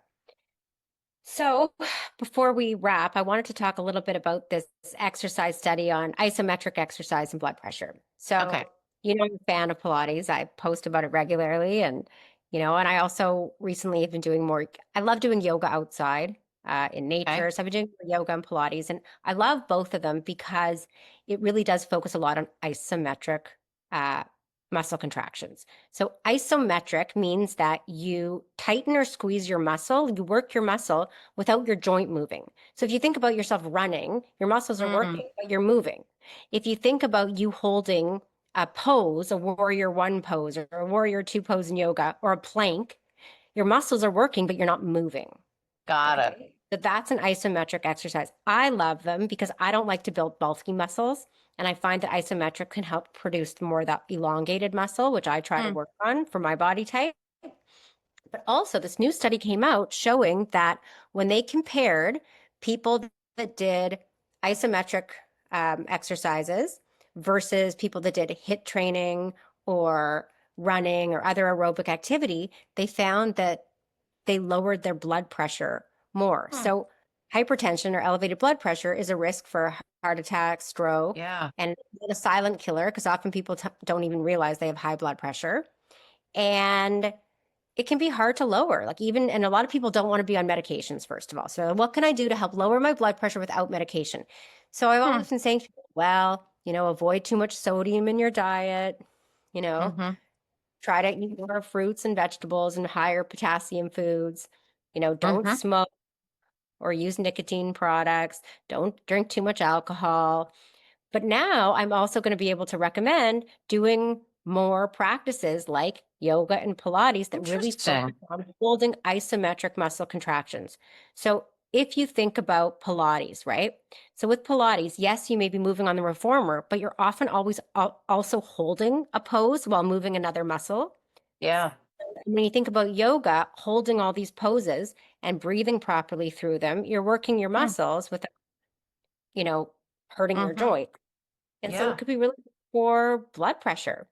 So, before we wrap, I wanted to talk a little bit about this exercise study on isometric exercise and blood pressure. Okay. So, I'm a fan of Pilates. I post about it regularly, and I also recently have been doing more. I love doing yoga outside in Okay. nature. So, I've been doing more yoga and Pilates, and I love both of them because it really does focus a lot on isometric uh, muscle contractions. So isometric means that you tighten or squeeze your muscle, you work your muscle without your joint moving. So if you think about yourself running, your muscles are Mm, working, but you're moving. If you think about you holding a pose, a warrior one pose or a warrior two pose in yoga or a plank, your muscles are working, but you're not moving. got it. Okay. So that's an isometric exercise. I love them because I don't like to build bulky muscles. And I find that isometric can help produce more of that elongated muscle, which I try to Mm, work on for my body type. But also, this new study came out showing that when they compared people that did isometric exercises versus people that did HIIT training or running or other aerobic activity, they found that they lowered their blood pressure more. Hmm. So, hypertension or elevated blood pressure is a risk for heart attack, stroke, Yeah. and a silent killer because often people don't even realize they have high blood pressure. And it can be hard to lower. Like even, and a lot of people don't want to be on medications, first of all. So what can I do to help lower my blood pressure without medication? So I've Hmm. always been saying, to people, well, avoid too much sodium in your diet, you know, Mm-hmm. try to eat more fruits and vegetables and higher potassium foods, don't Mm-hmm. smoke or use nicotine products, don't drink too much alcohol. But now I'm also going to be able to recommend doing more practices like yoga and Pilates that really focus Interesting. on holding isometric muscle contractions. So if you think about Pilates, right? So with Pilates, yes, you may be moving on the reformer, but you're often always also holding a pose while moving another muscle. Yeah. When you think about yoga, holding all these poses and breathing properly through them, you're working your Hmm. muscles without, you know, hurting your Mm-hmm. joint. And so it Yeah. could be really good for blood pressure.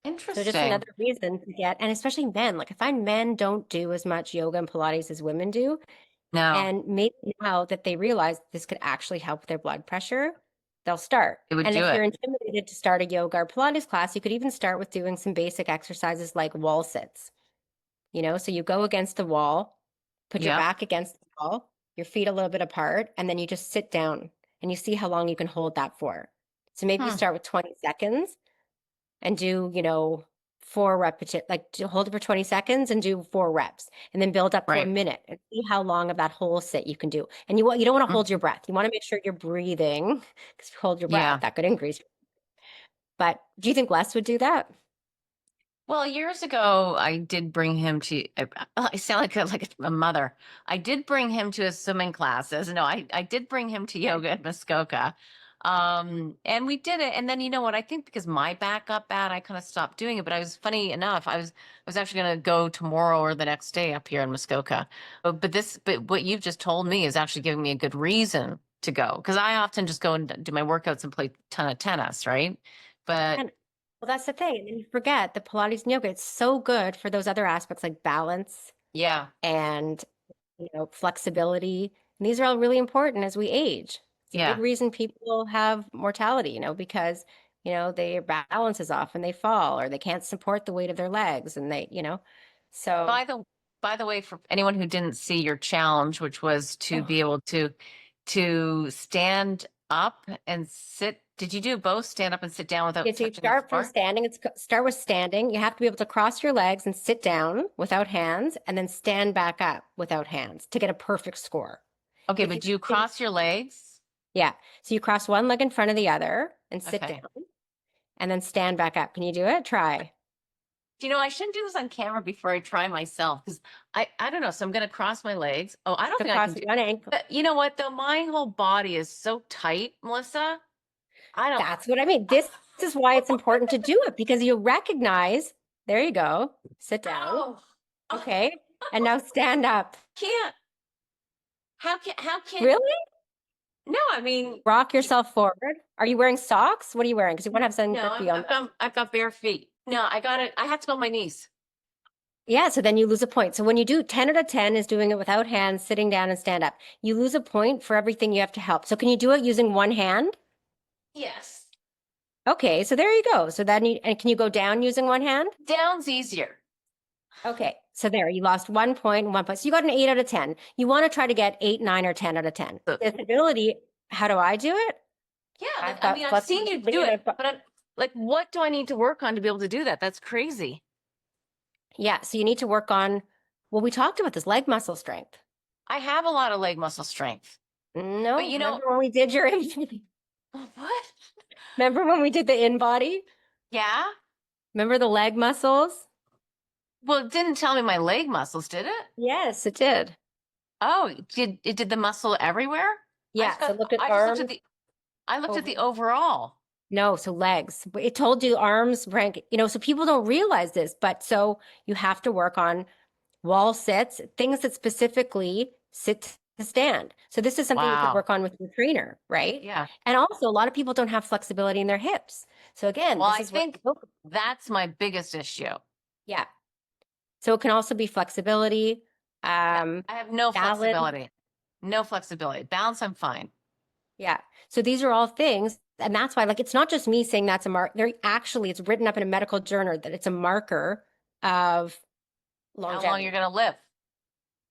So just Interesting. another reason to get, and especially men, like I find men don't do as much yoga and Pilates as women do. No, And maybe now that they realize this could actually help their blood pressure, they'll start. it would And do if you're it. intimidated to start a yoga or Pilates class, you could even start with doing some basic exercises like wall sits. So you go against the wall, put your Yep. back against the wall, your feet a little bit apart, and then you just sit down and you see how long you can hold that for. So maybe you Hmm. start with 20 seconds and do, 4 repetition, like to hold it for 20 seconds and do 4 reps and then build up to a Right. minute and see how long of that whole sit you can do. And you don't want to hold your Mhm. breath. You want to make sure you're breathing because if you hold your breath, Yeah. that could increase. But do you think Les would do that? Well, years ago, I did bring him to, I sound like a mother. I did bring him to his swimming classes. No, I did bring him to yoga at Muskoka. And we did it. And then you know what? I think because my back got bad, I kind of stopped doing it. But I was funny enough, I was actually going to go tomorrow or the next day up here in Muskoka. But what you've just told me is actually giving me a good reason to go because I often just go and do my workouts and play a ton of tennis, right? But And well, that's the thing. And you forget the Pilates and yoga, it's so good for those other aspects like balance yeah, and flexibility. And these are all really important as we age. It's a big yeah. reason people have mortality, because, their balance is off and they fall or they can't support the weight of their legs and so By the by the way, for anyone who didn't see your challenge, which was to oh, be able to stand up and sit. Did you do both stand up and sit down without yeah, so you touching the start from floor? standing. Start with standing. You have to be able to cross your legs and sit down without hands and then stand back up without hands to get a perfect score. Okay, If but you do you cross your legs? Yeah. So you cross one leg in front of the other and sit Okay. down and then stand back up. Can you do it? Try. Do you know I shouldn't do this on camera before I try myself because I don't know. So I'm gonna cross my legs. Oh, I don't So think I can cross do. one ankle. But you know what though? My whole body is so tight, Melissa. I don't. That's what I mean. This is why it's important to do it because you recognize, there you go. Sit down. Oh, I Okay. And now stand up. can't. How can? Really? No, I mean. Rock yourself forward. Are you wearing socks? What are you wearing? Because you want to have something No, grippy on. I've got bare feet. No, I got it. I had to go on my knees. Yeah, so then you lose a point. So when you do 10 out of 10 is doing it without hands, sitting down and stand up. You lose a point for everything you have to help. So can you do it using one hand? Yes. Okay, so there you go. So then and can you go down using one hand? Down's easier. Okay, so there, you lost 1 point and 1 point. So you got an 8 out of 10. You want to try to get 8, 9, or 10 out of 10. So, Disability, how do I do it? yeah, I've I got mean, I've seen you flexibility do and it, but like, what do I need to work on to be able to do that? That's crazy. yeah, so you need to work on, well, we talked about this leg muscle strength. I have a lot of leg muscle strength, but No, you know, remember when we did your, what? remember when we did the in body? Yeah. Remember the leg muscles? Well, it didn't tell me my leg muscles, did it? Yes, it did. Oh, it did the muscle everywhere? Yeah, so look at I just looked at arms. the overall. No, so legs. It told you arms, rank, so people don't realize this, but so you have to work on wall sits, things that specifically sit to stand. So this is something you could Wow. work on with your trainer, right? Yeah. And also, a lot of people don't have flexibility in their hips. So again, Well, this I is where think that's my biggest issue. yeah. So it can also be flexibility, Yeah, I have no balance. flexibility. No flexibility. Balance, I'm fine. Yeah. So these are all things, and that's why, like, it's not just me saying that's a mark. There actually, it's written up in a medical journal that it's a marker of How long you're longevity. going to live.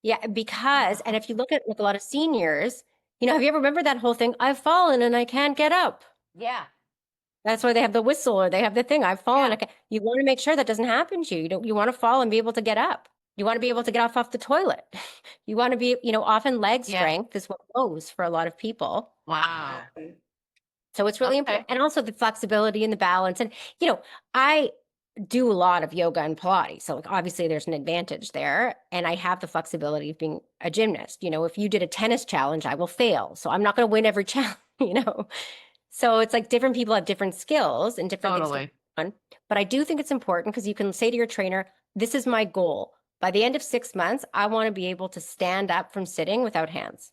Yeah, because, and if you look at like a lot of seniors, have you ever remember that whole thing? I've fallen and I can't get up. Yeah. That's why they have the whistle or they have the thing. I've fallen. Yeah. You want to make sure that doesn't happen to you. You want to fall and be able to get up. You want to be able to get off the toilet. You want to be, often leg Yeah. strength is what goes for a lot of people. Wow. So it's really Okay. important. And also the flexibility and the balance. And, I do a lot of yoga and Pilates. So like obviously there's an advantage there. And I have the flexibility of being a gymnast. If you did a tennis challenge, I will fail. So I'm not going to win every challenge. So it's like different people have different skills and different things to work Totally. on. But I do think it's important because you can say to your trainer, this is my goal. By the end of 6 months, I want to be able to stand up from sitting without hands.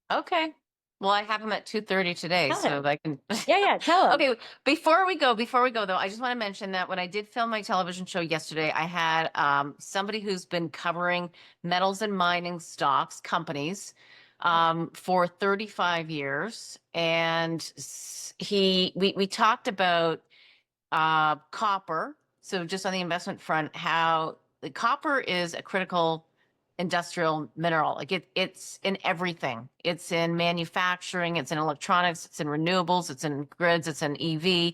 Okay. Well, I have him at 2:30 today, Tell so him. I can. Yeah, tell him. Okay, before we go though, I just want to mention that when I did film my television show yesterday, I had somebody who's been covering metals and mining stocks companies for 35 years, and we talked about copper. So just on the investment front, how the copper is a critical industrial mineral. Like it's in everything. It's in manufacturing, it's in electronics, it's in renewables, it's in grids, it's in EV.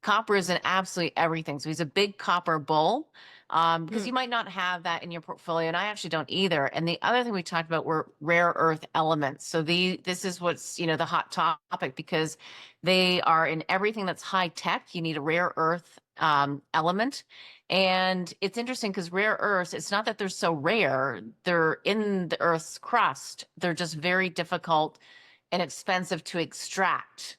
Copper is in absolutely everything. So he's a big copper bull. Because Mhm. you might not have that in your portfolio, and I actually don't either. And the other thing we talked about were rare earth elements. So this is what's the hot topic because they are in everything that's high tech. You need a rare earth element. And it's interesting because rare earths, it's not that they're so rare, they're in the earth's crust. They're just very difficult and expensive to extract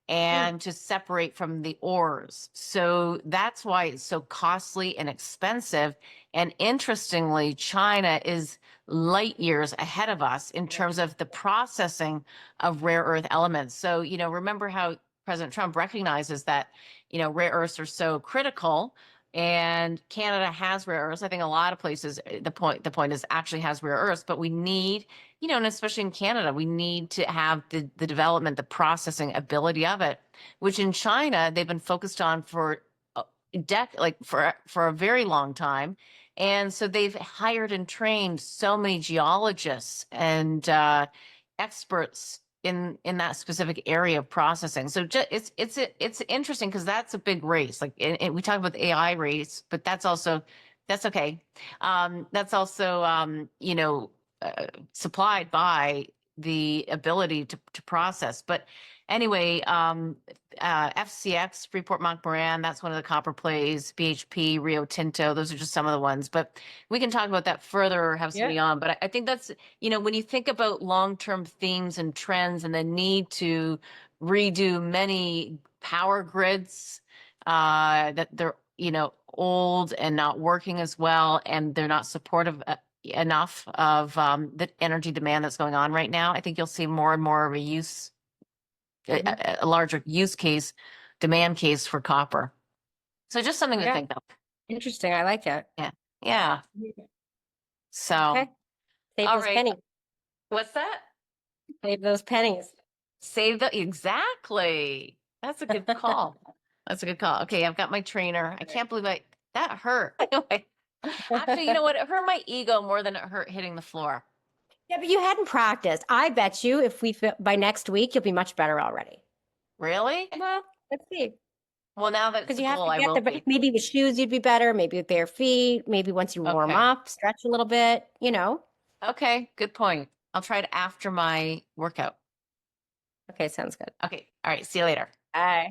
Mm. and to separate from the ores. So that's why it's so costly and expensive. And interestingly, China is light years ahead of us in terms of the processing of rare earth elements. So, remember how President Trump recognizes that, rare earths are so critical. And Canada has rare earths. I think a lot of places, the point is actually has rare earths, but we need and especially in Canada, we need to have the development, the processing ability of it, which in China they've been focused on for for a very long time. And so they've hired and trained so many geologists and experts in that specific area of processing. So it's interesting because that's a big race. Like and we talk about the AI race, but that's okay. That's also supplied by the ability to process. But anyway, FCX, Freeport McMoran, that's one of the copper plays, BHP, Rio Tinto, those are just some of the ones. But we can talk about that further or have Yeah. somebody on. But I think that's, when you think about long-term themes and trends and the need to redo many power grids, that they're, old and not working as well, and they're not supportive enough of the energy demand that's going on right now. I think you'll see more and more of Mhm. a larger use case, demand case for copper. So just something to Yeah. think of. Interesting. I like that. Yeah. Yeah. Mhm. So, Okay. Save all those right. pennies. What's that? Save those pennies. Save the exactly. That's a good call. That's a good call. Okay, I've got my trainer. I can't believe that hurt. Anyway, actually, you know what? It hurt my ego more than it hurt hitting the floor. Yeah, but you hadn't practiced. I bet you if by next week, you'll be much better already. Really? Well, let's see. Well, now that it's Because a you have goal, to I get will there. But be. maybe with shoes, you'd be better. Maybe with bare feet. Maybe once you warm Okay. up, stretch a little bit. Okay, good point. I'll try it after my workout. Okay, sounds good. Okay. All right. See you later. Bye.